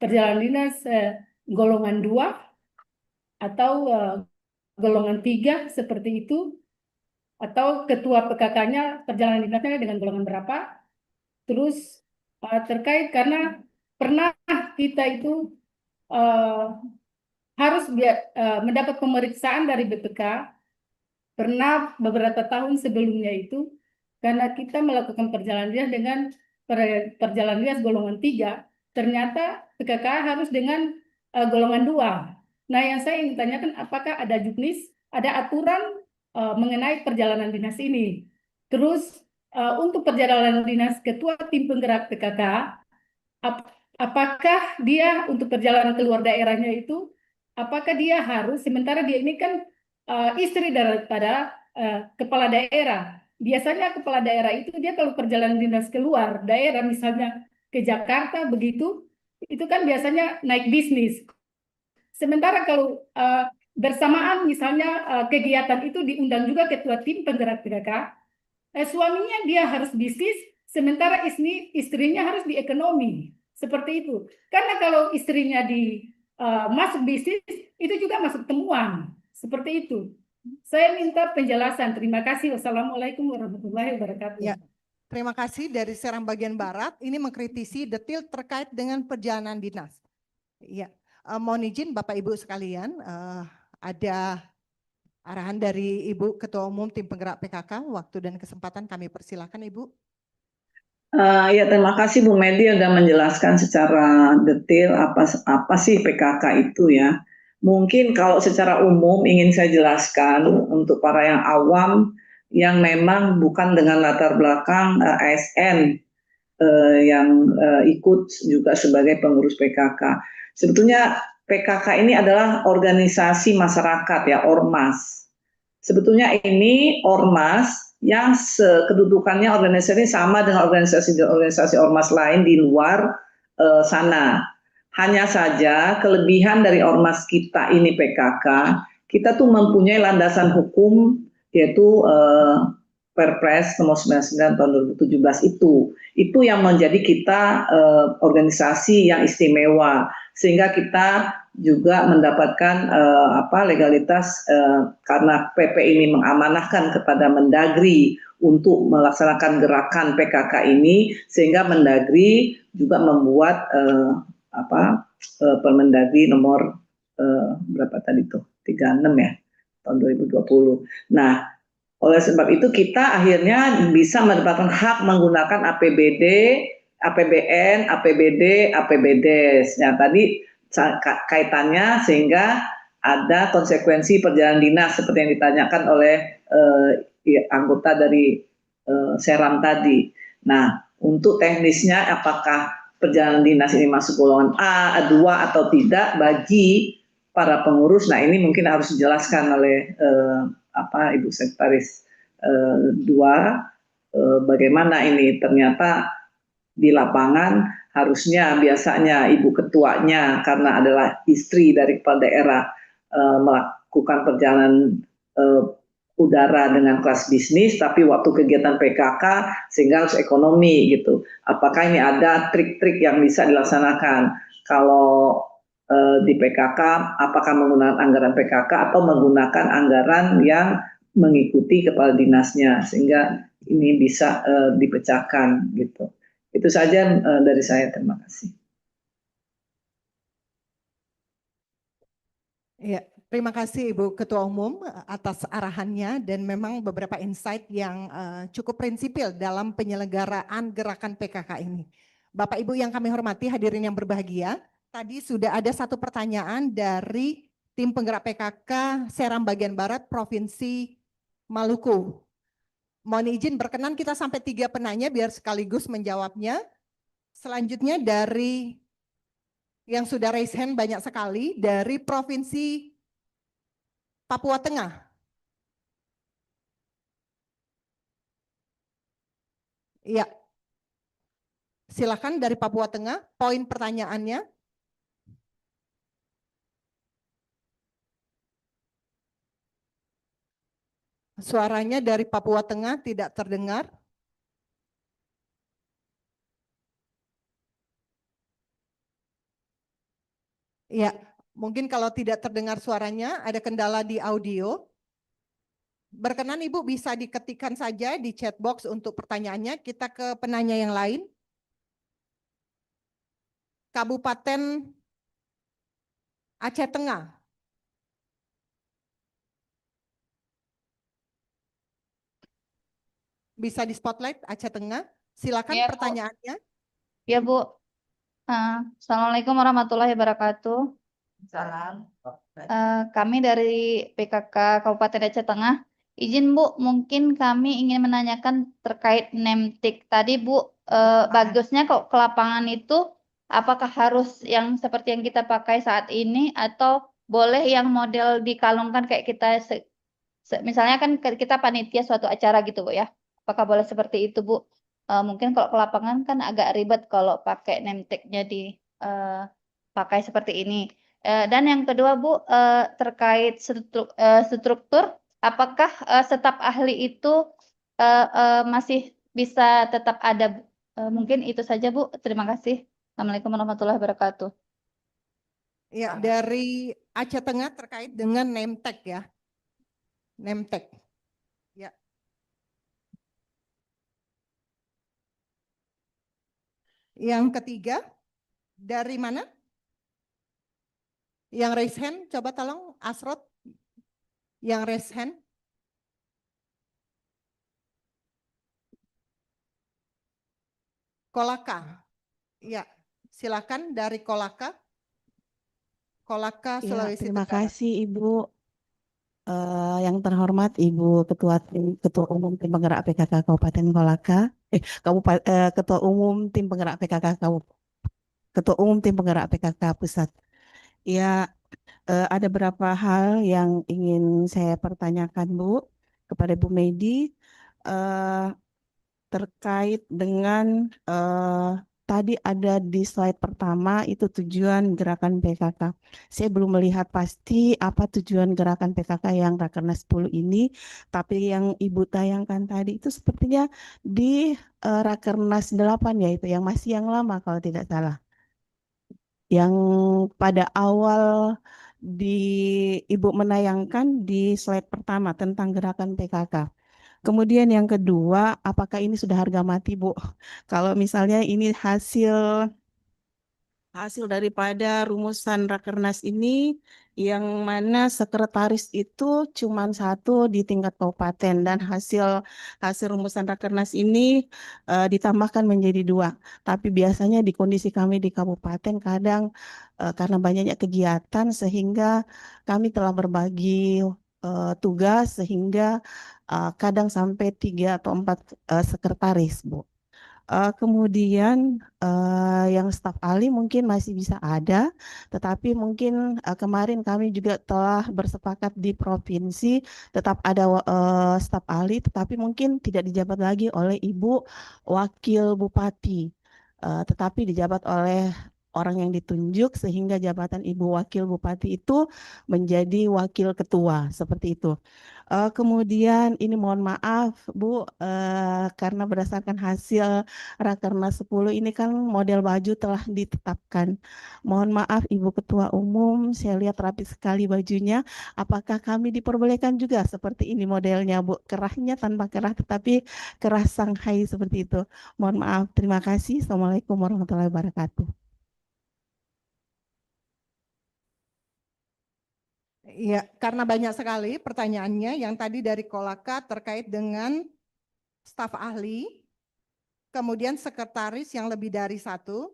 perjalanan dinas golongan 2 atau golongan 3 seperti itu, atau ketua PKK-nya perjalanan dinasnya dengan golongan berapa. Terus terkait karena pernah kita itu harus mendapat pemeriksaan dari BPK Pernah beberapa tahun sebelumnya itu, karena kita melakukan perjalanan dinas dengan perjalanan dinas golongan 3, ternyata PKK harus dengan golongan 2. Nah, yang saya ingin tanyakan, apakah ada juknis, ada aturan mengenai perjalanan dinas ini? Terus untuk perjalanan dinas ketua tim penggerak PKK, apakah dia untuk perjalanan keluar daerahnya itu, apakah dia harus, sementara dia ini kan istri daripada kepala daerah. Biasanya kepala daerah itu dia kalau perjalanan dinas keluar daerah, misalnya ke Jakarta begitu, itu kan biasanya naik bisnis. Sementara kalau bersamaan misalnya kegiatan itu diundang juga ketua tim penggerak PKK, suaminya dia harus bisnis, sementara istrinya harus di ekonomi. Seperti itu. Karena kalau istrinya masuk bisnis, itu juga masuk temuan. Seperti itu. Saya minta penjelasan. Terima kasih. Wassalamualaikum warahmatullahi wabarakatuh. Ya, terima kasih dari Serang bagian Barat. Ini mengkritisi detail terkait dengan perjalanan dinas. Ya, mohon izin Bapak Ibu sekalian, ada arahan dari Ibu Ketua Umum Tim Penggerak PKK. Waktu dan kesempatan kami persilakan Ibu. Ya, terima kasih Bu Medi sudah menjelaskan secara detail apa sih PKK itu ya. Mungkin kalau secara umum ingin saya jelaskan untuk para yang awam yang memang bukan dengan latar belakang ASN yang ikut juga sebagai pengurus PKK. Sebetulnya PKK ini adalah organisasi masyarakat ya, ormas. Sebetulnya ini ormas yang kedudukannya organisasi sama dengan organisasi ormas lain di luar sana. Hanya saja kelebihan dari ormas kita ini PKK, kita tuh mempunyai landasan hukum yaitu Perpres nomor 99 tahun 2017 itu. Itu yang menjadi kita organisasi yang istimewa sehingga kita juga mendapatkan legalitas karena PP ini mengamanahkan kepada Mendagri untuk melaksanakan gerakan PKK ini, sehingga Mendagri juga membuat Permendagri nomor berapa tadi tuh 36 ya tahun 2020. Nah, oleh sebab itu kita akhirnya bisa mendapatkan hak menggunakan APBD, APBN, APBD, APBDes. Nah, tadi kaitannya sehingga ada konsekuensi perjalanan dinas seperti yang ditanyakan oleh anggota dari Seram tadi. Nah, untuk teknisnya apakah perjalanan dinas ini masuk golongan A, A2 atau tidak bagi para pengurus, nah ini mungkin harus dijelaskan oleh Ibu Sekretaris 2 bagaimana ini ternyata di lapangan harusnya biasanya ibu ketuanya karena adalah istri dari kepala daerah melakukan perjalanan udara dengan kelas bisnis, tapi waktu kegiatan PKK sehingga harus ekonomi gitu. Apakah ini ada trik-trik yang bisa dilaksanakan kalau di PKK, apakah menggunakan anggaran PKK atau menggunakan anggaran yang mengikuti kepala dinasnya sehingga ini bisa dipecahkan gitu. Itu saja dari saya, terima kasih. Ya, terima kasih Ibu Ketua Umum atas arahannya dan memang beberapa insight yang cukup prinsipil dalam penyelenggaraan gerakan PKK ini. Bapak Ibu yang kami hormati, hadirin yang berbahagia, tadi sudah ada satu pertanyaan dari tim penggerak PKK Seram bagian Barat Provinsi Maluku. Mohon izin berkenan kita sampai 3 penanya biar sekaligus menjawabnya. Selanjutnya dari yang sudah raise hand banyak sekali dari Provinsi Papua Tengah. Iya. Silakan dari Papua Tengah, poin pertanyaannya. Suaranya dari Papua Tengah tidak terdengar. Ya, mungkin kalau tidak terdengar suaranya, ada kendala di audio. Berkenan Ibu bisa diketikkan saja di chat box untuk pertanyaannya. Kita ke penanya yang lain. Kabupaten Aceh Tengah. bisa di spotlight Aceh Tengah. Silakan Ya, Bu. pertanyaannya. Ya, Bu. Assalamualaikum warahmatullahi wabarakatuh. Salam. Kami dari PKK Kabupaten Aceh Tengah. Izin Bu, mungkin kami ingin menanyakan terkait nemtik tadi Bu. Bagusnya kok ke lapangan itu apakah harus yang seperti yang kita pakai saat ini atau boleh yang model dikalungkan kayak kita misalnya kan kita panitia suatu acara gitu Bu ya. Apakah boleh seperti itu Bu? Mungkin kalau ke lapangan kan agak ribet kalau pakai nemteknya pakai seperti ini. Dan yang kedua Bu, terkait struktur, apakah staf ahli itu masih bisa tetap ada? Mungkin itu saja Bu. Terima kasih. Assalamualaikum warahmatullahi wabarakatuh. Ya, dari Aceh Tengah terkait dengan name tag ya. Name tag. Ya. Yang ketiga, dari mana? Yang raise hand, coba tolong Asrot. Yang raise hand. Kolaka. Ya, silakan dari Kolaka. Kolaka Ya, Sulawesi terima Tenggara. kasih Ibu. Yang terhormat Ibu Ketua Umum Tim Penggerak PKK Kabupaten Kolaka, Ketua Umum Tim Penggerak PKK Ketua Umum Tim Penggerak PKK Pusat. Ya, ada beberapa hal yang ingin saya pertanyakan Bu kepada Bu Medi. Eh, Terkait dengan tadi ada di slide pertama itu tujuan gerakan PKK. Saya belum melihat pasti apa tujuan gerakan PKK yang Rakernas 10 ini, tapi yang Ibu tayangkan tadi itu sepertinya di Rakernas 8 ya, itu yang masih yang lama kalau tidak salah. Yang pada awal Ibu menayangkan di slide pertama tentang gerakan PKK. Kemudian yang kedua, apakah ini sudah harga mati, Bu? Kalau misalnya ini hasil daripada rumusan Rakernas ini, yang mana sekretaris itu cuma satu di tingkat kabupaten dan hasil rumusan Rakernas ini ditambahkan menjadi dua. Tapi biasanya di kondisi kami di kabupaten kadang karena banyaknya kegiatan sehingga kami telah berbagi tugas sehingga kadang sampai 3 atau 4 sekretaris, Bu. Kemudian yang staf ahli mungkin masih bisa ada, tetapi mungkin kemarin kami juga telah bersepakat di provinsi tetap ada staf ahli, tetapi mungkin tidak dijabat lagi oleh Ibu Wakil Bupati, tetapi dijabat oleh orang yang ditunjuk sehingga jabatan Ibu Wakil Bupati itu menjadi wakil ketua seperti itu. Kemudian ini mohon maaf Bu, karena berdasarkan hasil Rakernas 10 ini kan model baju telah ditetapkan. Mohon maaf Ibu Ketua Umum, saya lihat rapi sekali bajunya. Apakah kami diperbolehkan juga seperti ini modelnya Bu? Kerahnya tanpa kerah tetapi kerah Shanghai seperti itu. Mohon maaf, terima kasih. Assalamualaikum warahmatullahi wabarakatuh. Ya, karena banyak sekali pertanyaannya yang tadi dari Kolaka terkait dengan staf ahli, kemudian sekretaris yang lebih dari satu,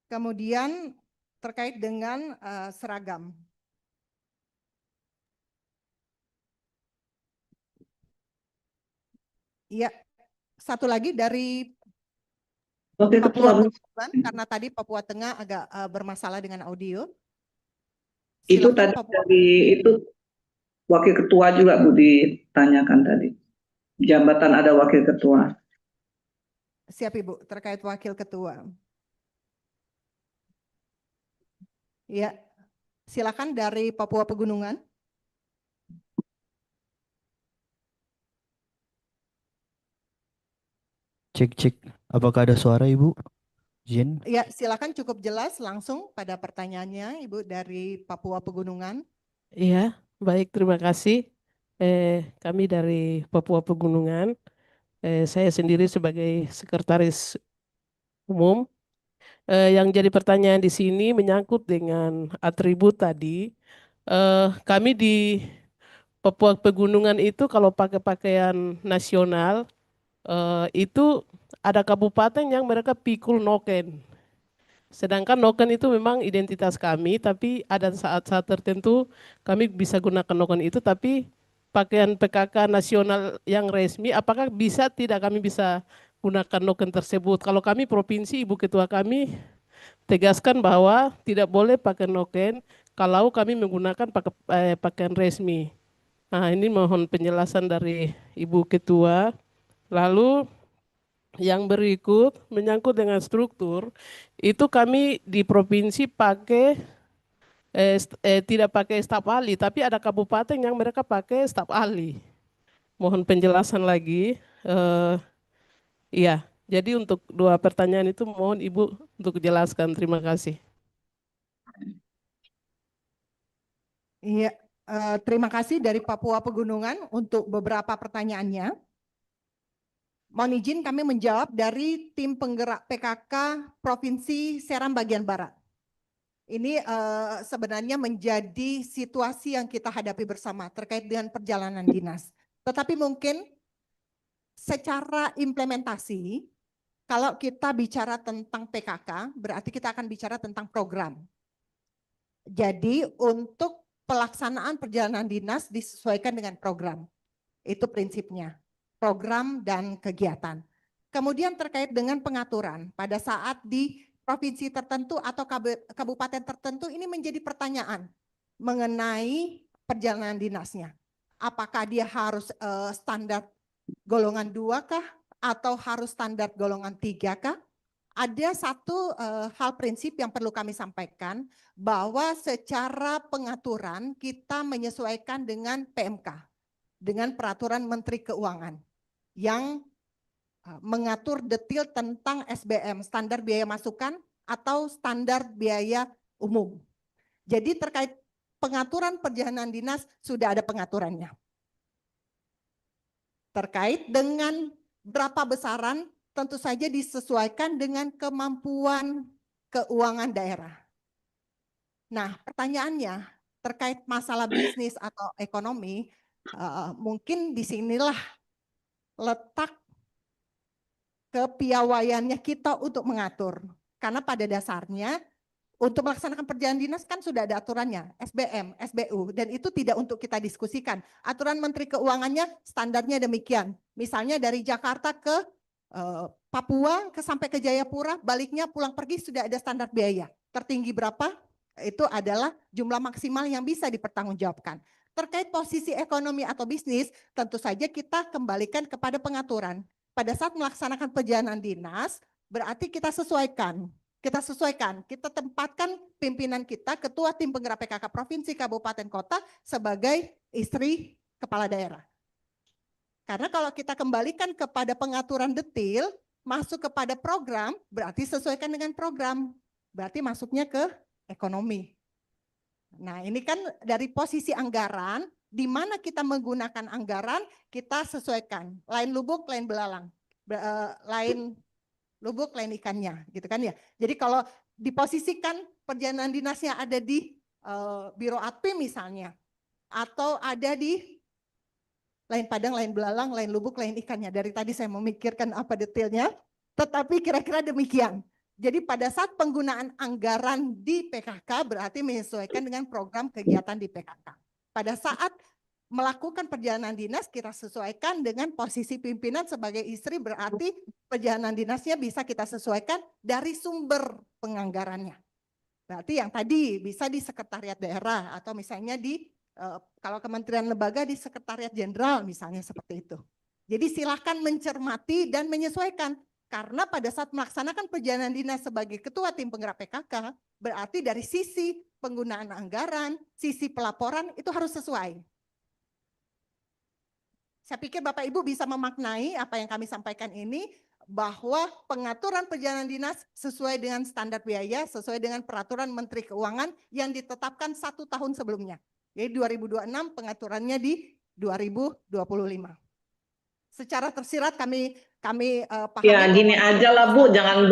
kemudian terkait dengan seragam. Ya, satu lagi dari Wakil Ketua, Papua Bu. Pegunungan, karena tadi Papua Tengah agak bermasalah dengan audio. Itu Silakan tadi Papua. itu Wakil Ketua juga Bu ditanyakan tadi. Jabatan ada Wakil Ketua. Siap Ibu, terkait Wakil Ketua. Ya, silakan dari Papua Pegunungan. Cek. Apakah ada suara Ibu? Jin? Ya, silakan cukup jelas langsung pada pertanyaannya Ibu dari Papua Pegunungan. Iya, baik, terima kasih. Kami dari Papua Pegunungan. Saya sendiri sebagai sekretaris umum. Yang jadi pertanyaan di sini menyangkut dengan atribut tadi. Kami di Papua Pegunungan itu kalau pakai pakaian nasional itu ada kabupaten yang mereka pikul noken. Sedangkan noken itu memang identitas kami, tapi ada saat-saat tertentu kami bisa gunakan noken itu, tapi pakaian PKK nasional yang resmi, apakah bisa tidak kami bisa gunakan noken tersebut? Kalau kami provinsi, Ibu Ketua kami tegaskan bahwa tidak boleh pakai noken kalau kami menggunakan pakaian resmi. Nah, ini mohon penjelasan dari Ibu Ketua. Lalu yang berikut menyangkut dengan struktur, itu kami di provinsi pakai tidak pakai staf ahli, tapi ada kabupaten yang mereka pakai staf ahli. Mohon penjelasan lagi. Iya, jadi untuk dua pertanyaan itu mohon Ibu untuk jelaskan. Terima kasih. Iya, terima kasih dari Papua Pegunungan untuk beberapa pertanyaannya. Mohon izin kami menjawab dari tim penggerak PKK Provinsi Seram bagian Barat. Ini sebenarnya menjadi situasi yang kita hadapi bersama terkait dengan perjalanan dinas. Tetapi mungkin secara implementasi, kalau kita bicara tentang PKK, berarti kita akan bicara tentang program. Jadi untuk pelaksanaan perjalanan dinas disesuaikan dengan program. Itu prinsipnya, program dan kegiatan. Kemudian terkait dengan pengaturan, pada saat di provinsi tertentu atau kabupaten tertentu ini menjadi pertanyaan mengenai perjalanan dinasnya. Apakah dia harus standar golongan 2 kah atau harus standar golongan 3 kah? Ada satu hal prinsip yang perlu kami sampaikan, bahwa secara pengaturan kita menyesuaikan dengan PMK, dengan Peraturan Menteri Keuangan, yang mengatur detail tentang SBM, standar biaya masukan atau standar biaya umum. Jadi terkait pengaturan perjalanan dinas sudah ada pengaturannya. Terkait dengan berapa besaran, tentu saja disesuaikan dengan kemampuan keuangan daerah. Nah, pertanyaannya terkait masalah bisnis atau ekonomi, mungkin disinilah letak kepiawaiannya kita untuk mengatur. Karena pada dasarnya untuk melaksanakan perjalanan dinas kan sudah ada aturannya, SBM, SBU, dan itu tidak untuk kita diskusikan. Aturan Menteri Keuangannya standarnya demikian. Misalnya dari Jakarta ke Papua sampai ke Jayapura, baliknya pulang pergi sudah ada standar biaya. Tertinggi berapa? Itu adalah jumlah maksimal yang bisa dipertanggungjawabkan. Terkait posisi ekonomi atau bisnis, tentu saja kita kembalikan kepada pengaturan. Pada saat melaksanakan perjalanan dinas, berarti kita sesuaikan. Kita tempatkan pimpinan kita, ketua tim penggerak PKK Provinsi, Kabupaten, Kota sebagai istri kepala daerah. Karena kalau kita kembalikan kepada pengaturan detail, masuk kepada program, berarti sesuaikan dengan program. Berarti masuknya ke ekonomi. Nah, ini kan dari posisi anggaran, di mana kita menggunakan anggaran, kita sesuaikan. Lain lubuk, lain belalang. Lain lubuk, lain ikannya, gitu kan ya. Jadi kalau diposisikan perjalanan dinasnya ada di Biro Adpim misalnya, atau ada di lain padang, lain belalang, lain lubuk, lain ikannya. Dari tadi saya memikirkan apa detailnya, tetapi kira-kira demikian. Jadi pada saat penggunaan anggaran di PKK berarti menyesuaikan dengan program kegiatan di PKK. Pada saat melakukan perjalanan dinas kita sesuaikan dengan posisi pimpinan sebagai istri, berarti perjalanan dinasnya bisa kita sesuaikan dari sumber penganggarannya. Berarti yang tadi bisa di sekretariat daerah atau misalnya di kalau kementerian lembaga di sekretariat jenderal misalnya seperti itu. Jadi silakan mencermati dan menyesuaikan. Karena pada saat melaksanakan perjalanan dinas sebagai ketua tim penggerak PKK, berarti dari sisi penggunaan anggaran, sisi pelaporan itu harus sesuai. Saya pikir Bapak Ibu bisa memaknai apa yang kami sampaikan ini, bahwa pengaturan perjalanan dinas sesuai dengan standar biaya, sesuai dengan Peraturan Menteri Keuangan yang ditetapkan 1 tahun sebelumnya. Jadi 2026 pengaturannya di 2025. Secara tersirat kami kami pahami Ya gini bahwa aja lah Bu, jangan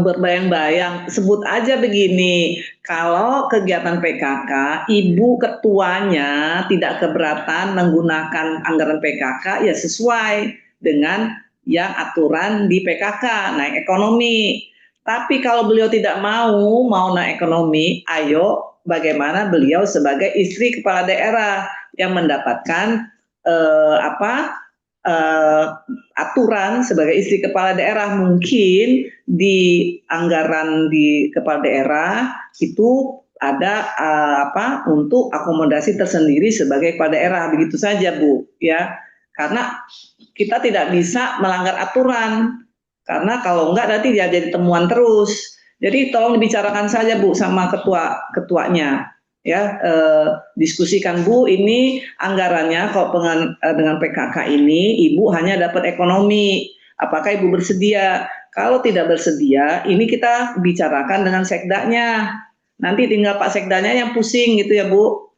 berbayang-bayang. Sebut aja begini, kalau kegiatan PKK, Ibu ketuanya tidak keberatan menggunakan anggaran PKK, ya sesuai dengan yang aturan di PKK, naik ekonomi. Tapi kalau beliau tidak mau naik ekonomi, ayo bagaimana beliau sebagai istri kepala daerah yang mendapatkan aturan sebagai istri kepala daerah, mungkin di anggaran di kepala daerah itu ada untuk akomodasi tersendiri sebagai kepala daerah, begitu saja Bu ya, karena kita tidak bisa melanggar aturan, karena kalau enggak nanti dia jadi temuan terus. Jadi tolong dibicarakan saja Bu sama ketuanya ya, diskusikan Bu, ini anggarannya kok dengan PKK ini Ibu hanya dapat ekonomi, apakah Ibu bersedia? Kalau tidak bersedia, ini kita bicarakan dengan sekdanya, nanti tinggal Pak sekdanya yang pusing gitu ya Bu,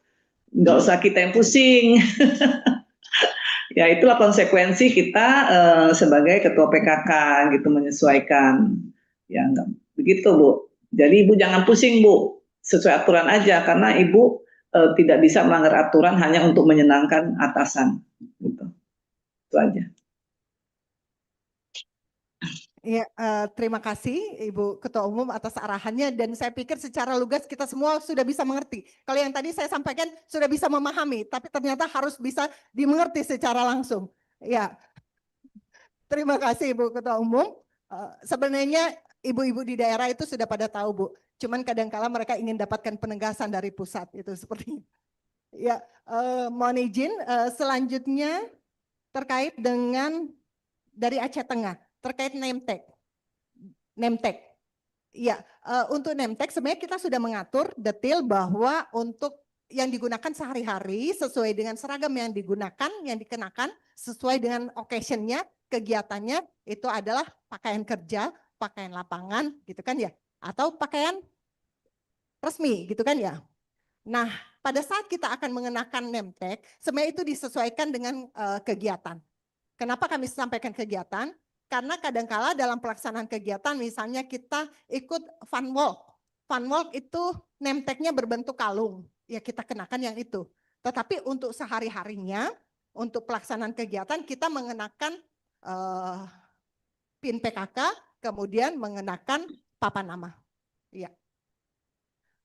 nggak usah kita yang pusing. Ya itulah konsekuensi kita sebagai ketua PKK gitu, menyesuaikan ya, enggak begitu Bu. Jadi Ibu jangan pusing Bu, sesuai aturan aja, karena Ibu tidak bisa melanggar aturan hanya untuk menyenangkan atasan gitu. Itu aja. Ya, terima kasih Ibu Ketua Umum atas arahannya, dan saya pikir secara lugas kita semua sudah bisa mengerti. Kalau yang tadi saya sampaikan sudah bisa memahami, tapi ternyata harus bisa dimengerti secara langsung. Ya, terima kasih Ibu Ketua Umum. Sebenarnya ibu-ibu di daerah itu sudah pada tahu Bu, cuman kadang-kala mereka ingin dapatkan penegasan dari pusat itu seperti. Ya, mohon izin selanjutnya terkait dengan dari Aceh Tengah, terkait Nemtek. Ya, untuk Nemtek sebenarnya kita sudah mengatur detail bahwa untuk yang digunakan sehari-hari sesuai dengan seragam yang digunakan, yang dikenakan sesuai dengan occasion-nya, kegiatannya itu adalah pakaian kerja, pakaian lapangan gitu kan ya, atau pakaian resmi gitu kan ya. Nah, pada saat kita akan mengenakan Nemtek, sebenarnya itu disesuaikan dengan kegiatan. Kenapa kami sampaikan kegiatan? Karena kadangkala dalam pelaksanaan kegiatan, misalnya kita ikut fun walk. Fun walk itu Nemteknya berbentuk kalung, ya kita kenakan yang itu. Tetapi untuk sehari-harinya, untuk pelaksanaan kegiatan kita mengenakan PIN PKK, kemudian mengenakan papan nama. Ya.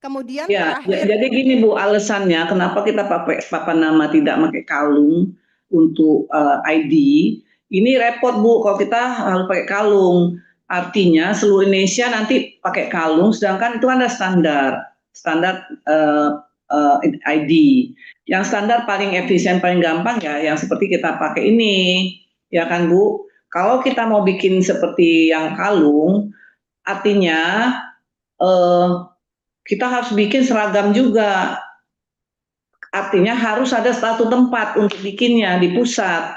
Kemudian Ya, terakhir. jadi gini Bu, alasannya kenapa kita pakai papan nama tidak pakai kalung untuk ID, ini repot Bu kalau kita harus pakai kalung. Artinya seluruh Indonesia nanti pakai kalung, sedangkan itu ada standar ID. Yang standar paling efisien, paling gampang ya yang seperti kita pakai ini, ya kan Bu? Kalau kita mau bikin seperti yang kalung, artinya kita harus bikin seragam juga. Artinya harus ada satu tempat untuk bikinnya di pusat.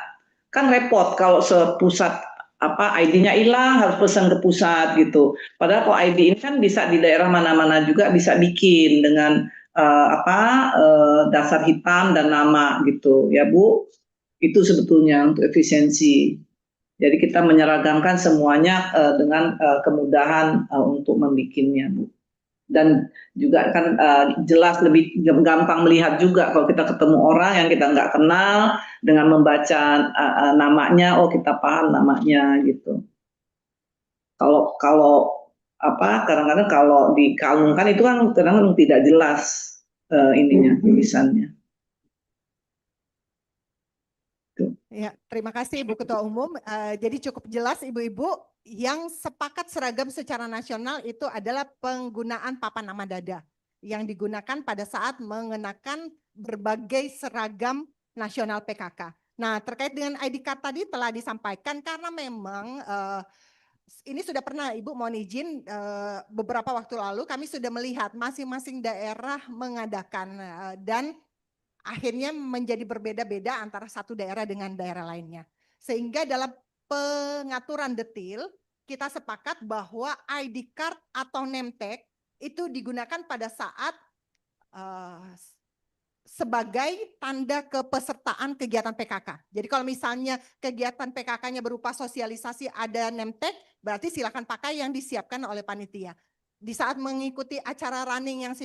Kan repot kalau sepusat ID-nya hilang harus pesan ke pusat gitu. Padahal kalau ID ini kan bisa di daerah mana-mana juga bisa bikin dengan dasar hitam dan nama gitu ya Bu. Itu sebetulnya untuk efisiensi. Jadi kita menyeragamkan semuanya dengan kemudahan untuk membikinnya Bu. Dan juga kan jelas lebih gampang melihat juga kalau kita ketemu orang yang kita nggak kenal, dengan membaca namanya, oh kita paham namanya gitu. Kalau kadang-kadang kalau dikalungkan itu kan kadang-kadang tidak jelas ininya tulisannya. Ya, terima kasih Ibu Ketua Umum. Jadi cukup jelas Ibu-ibu, yang sepakat seragam secara nasional itu adalah penggunaan papan nama dada yang digunakan pada saat mengenakan berbagai seragam nasional PKK. Nah, terkait dengan ID card tadi telah disampaikan karena memang ini sudah pernah Ibu mohon izin beberapa waktu lalu kami sudah melihat masing-masing daerah mengadakan dan akhirnya menjadi berbeda-beda antara satu daerah dengan daerah lainnya. Sehingga dalam pengaturan detail kita sepakat bahwa ID card atau Nemtek itu digunakan pada saat sebagai tanda kepesertaan kegiatan PKK. Jadi kalau misalnya kegiatan PKK-nya berupa sosialisasi ada name tag, berarti silakan pakai yang disiapkan oleh panitia. Di saat mengikuti acara running yang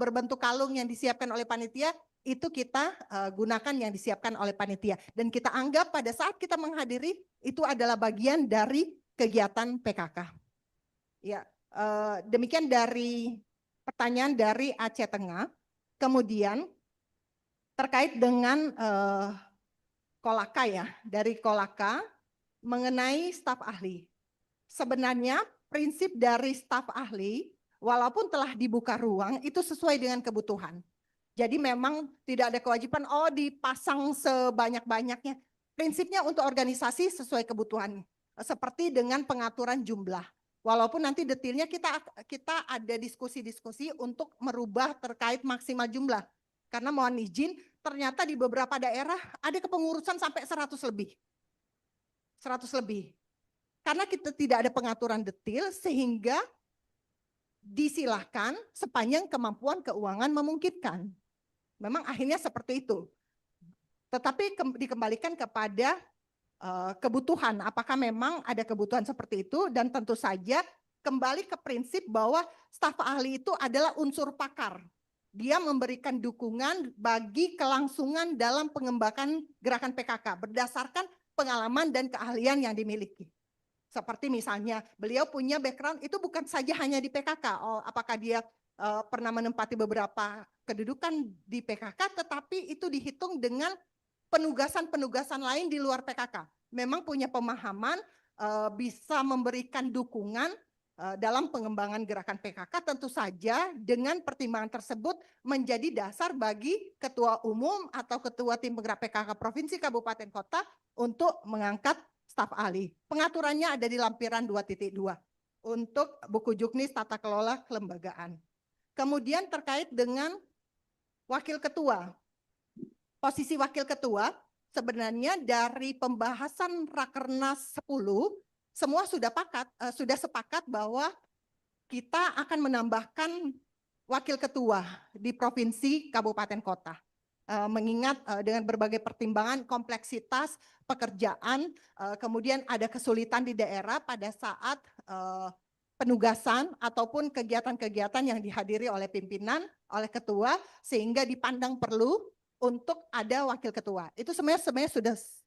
berbentuk kalung yang disiapkan oleh panitia, itu kita gunakan yang disiapkan oleh panitia. Dan kita anggap pada saat kita menghadiri, itu adalah bagian dari kegiatan PKK. Ya, demikian dari pertanyaan dari Aceh Tengah. Kemudian terkait dengan Kolaka ya, dari Kolaka mengenai staf ahli. Sebenarnya prinsip dari staf ahli, walaupun telah dibuka ruang, itu sesuai dengan kebutuhan. Jadi memang tidak ada kewajiban, dipasang sebanyak-banyaknya. Prinsipnya untuk organisasi sesuai kebutuhan, seperti dengan pengaturan jumlah. Walaupun nanti detailnya kita ada diskusi-diskusi untuk merubah terkait maksimal jumlah. Karena mohon izin, ternyata di beberapa daerah ada kepengurusan sampai 100 lebih. 100 lebih. Karena kita tidak ada pengaturan detail sehingga disilahkan sepanjang kemampuan keuangan memungkinkan. Memang akhirnya seperti itu. Tetapi dikembalikan kepada kebutuhan. Apakah memang ada kebutuhan seperti itu, dan tentu saja kembali ke prinsip bahwa staf ahli itu adalah unsur pakar. Dia memberikan dukungan bagi kelangsungan dalam pengembangan gerakan PKK berdasarkan pengalaman dan keahlian yang dimiliki. Seperti misalnya beliau punya background itu bukan saja hanya di PKK, apakah dia pernah menempati beberapa kedudukan di PKK, tetapi itu dihitung dengan penugasan-penugasan lain di luar PKK. Memang punya pemahaman, bisa memberikan dukungan dalam pengembangan gerakan PKK, tentu saja dengan pertimbangan tersebut menjadi dasar bagi ketua umum atau ketua tim penggerak PKK provinsi, kabupaten, kota untuk mengangkat staf ahli. Pengaturannya ada di lampiran 2.2 untuk buku juknis tata kelola kelembagaan. Kemudian terkait dengan wakil ketua. Posisi wakil ketua sebenarnya dari pembahasan Rakernas 10 semua sudah sepakat bahwa kita akan menambahkan wakil ketua di provinsi, kabupaten, kota. Mengingat dengan berbagai pertimbangan kompleksitas pekerjaan, kemudian ada kesulitan di daerah pada saat penugasan ataupun kegiatan-kegiatan yang dihadiri oleh pimpinan, oleh ketua, sehingga dipandang perlu untuk ada wakil ketua. Itu sebenarnya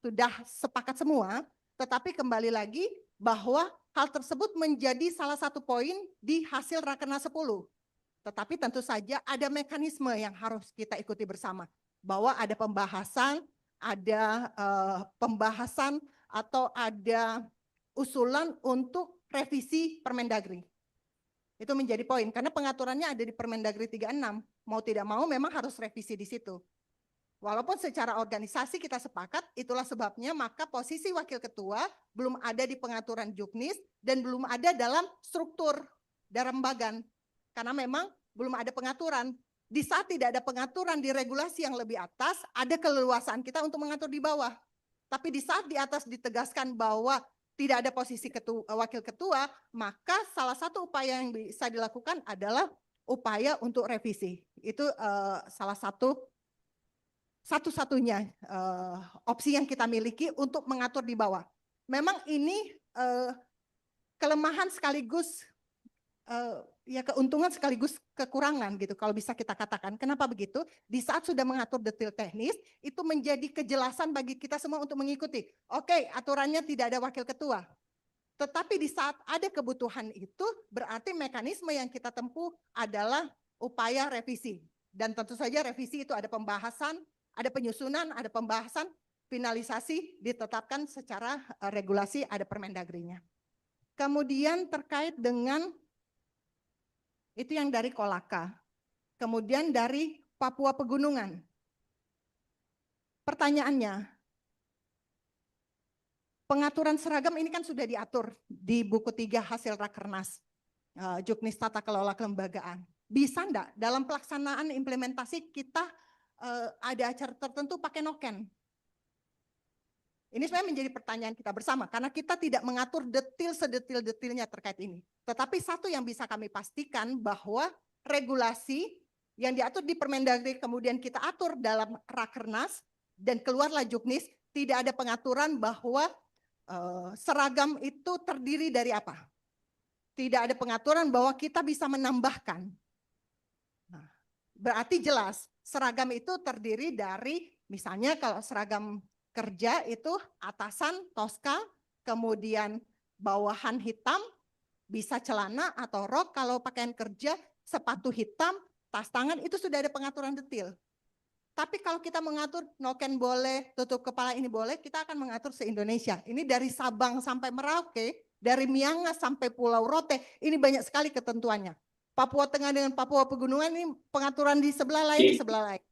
sudah sepakat semua, tetapi kembali lagi bahwa hal tersebut menjadi salah satu poin di hasil Rakernas 10. Tetapi tentu saja ada mekanisme yang harus kita ikuti bersama. Bahwa ada pembahasan atau ada usulan untuk revisi Permendagri. Itu menjadi poin, karena pengaturannya ada di Permendagri 36. Mau tidak mau memang harus revisi di situ. Walaupun secara organisasi kita sepakat, itulah sebabnya maka posisi wakil ketua belum ada di pengaturan juknis dan belum ada dalam struktur darembagan. Karena memang belum ada pengaturan. Di saat tidak ada pengaturan di regulasi yang lebih atas, ada keleluasaan kita untuk mengatur di bawah. Tapi di saat di atas ditegaskan bahwa tidak ada posisi wakil ketua, maka salah satu upaya yang bisa dilakukan adalah upaya untuk revisi. Itu salah satu-satunya opsi yang kita miliki untuk mengatur di bawah. Memang ini kelemahan sekaligus keuntungan sekaligus kekurangan gitu kalau bisa kita katakan. Kenapa begitu? Di saat sudah mengatur detail teknis, itu menjadi kejelasan bagi kita semua untuk mengikuti. Oke, aturannya tidak ada wakil ketua. Tetapi di saat ada kebutuhan itu, berarti mekanisme yang kita tempuh adalah upaya revisi. Dan tentu saja revisi itu ada pembahasan, ada penyusunan, ada pembahasan, finalisasi, ditetapkan secara regulasi, ada Permendagrinya. Kemudian terkait dengan itu yang dari Kolaka. Kemudian dari Papua Pegunungan. Pertanyaannya, pengaturan seragam ini kan sudah diatur di buku 3 hasil Rakernas, Juknis Tata Kelola Kelembagaan. Bisa enggak dalam pelaksanaan implementasi kita ada acara tertentu pakai noken? Ini sebenarnya menjadi pertanyaan kita bersama, karena kita tidak mengatur sedetil-detilnya terkait ini. Tetapi satu yang bisa kami pastikan bahwa regulasi yang diatur di Permendagri kemudian kita atur dalam Rakernas dan keluarlah Juknis, tidak ada pengaturan bahwa seragam itu terdiri dari apa. Tidak ada pengaturan bahwa kita bisa menambahkan. Nah, berarti jelas seragam itu terdiri dari, misalnya kalau seragam kerja itu atasan toska, kemudian bawahan hitam, bisa celana atau rok, kalau pakaian kerja sepatu hitam, tas tangan, itu sudah ada pengaturan detail. Tapi kalau kita mengatur noken boleh, tutup kepala ini boleh, kita akan mengatur se-Indonesia. Ini dari Sabang sampai Merauke, dari Miangas sampai Pulau Rote, ini banyak sekali ketentuannya. Papua Tengah dengan Papua Pegunungan ini pengaturan di sebelah lain, di sebelah lain.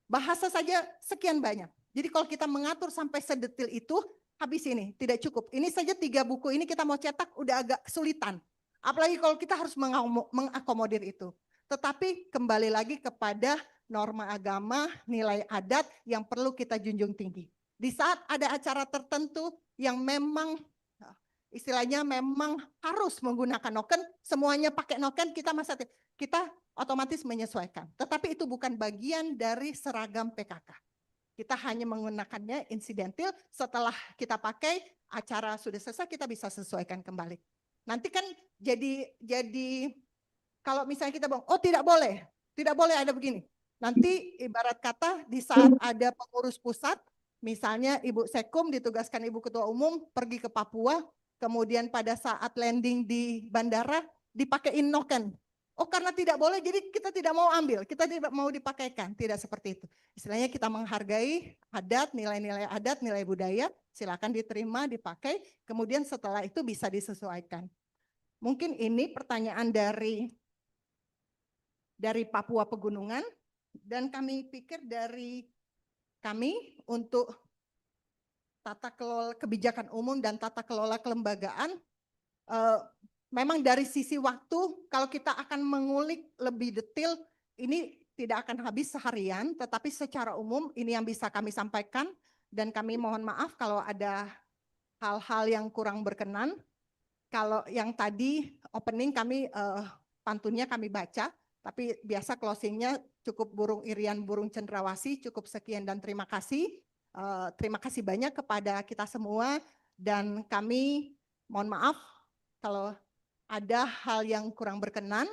Bahasa saja sekian banyak. Jadi kalau kita mengatur sampai sedetil itu, habis ini, tidak cukup. Ini saja 3 buku ini kita mau cetak udah agak kesulitan. Apalagi kalau kita harus mengakomodir itu. Tetapi kembali lagi kepada norma agama, nilai adat yang perlu kita junjung tinggi. Di saat ada acara tertentu yang memang istilahnya memang harus menggunakan noken, semuanya pakai noken, kita otomatis menyesuaikan. Tetapi itu bukan bagian dari seragam PKK. Kita hanya menggunakannya insidentil, setelah kita pakai, acara sudah selesai, kita bisa sesuaikan kembali. Nanti kan jadi kalau misalnya kita bilang, oh tidak boleh ada begini. Nanti ibarat kata di saat ada pengurus pusat, misalnya Ibu Sekum ditugaskan Ibu Ketua Umum pergi ke Papua, kemudian pada saat landing di bandara dipakein noken. Oh karena tidak boleh jadi kita tidak mau ambil, kita tidak mau dipakaikan, tidak seperti itu. Istilahnya kita menghargai adat, nilai-nilai adat, nilai budaya, silakan diterima, dipakai, kemudian setelah itu bisa disesuaikan. Mungkin ini pertanyaan dari Papua Pegunungan, dan kami pikir dari kami untuk tata kelola kebijakan umum dan tata kelola kelembagaan, memang dari sisi waktu, kalau kita akan mengulik lebih detail, ini tidak akan habis seharian, tetapi secara umum ini yang bisa kami sampaikan, dan kami mohon maaf kalau ada hal-hal yang kurang berkenan. Kalau yang tadi opening kami, pantunnya kami baca, tapi biasa closingnya cukup burung irian, burung cendrawasih, cukup sekian dan terima kasih. Terima kasih banyak kepada kita semua, dan kami mohon maaf kalau ada hal yang kurang berkenan.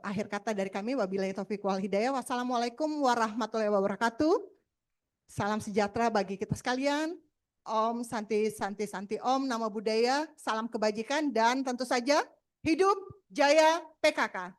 Akhir kata dari kami, wabillahi taufiq wal hidayah. Wassalamualaikum warahmatullahi wabarakatuh. Salam sejahtera bagi kita sekalian. Om Santi Santi Santi Om, Namo Buddhaya, salam kebajikan, dan tentu saja hidup jaya PKK.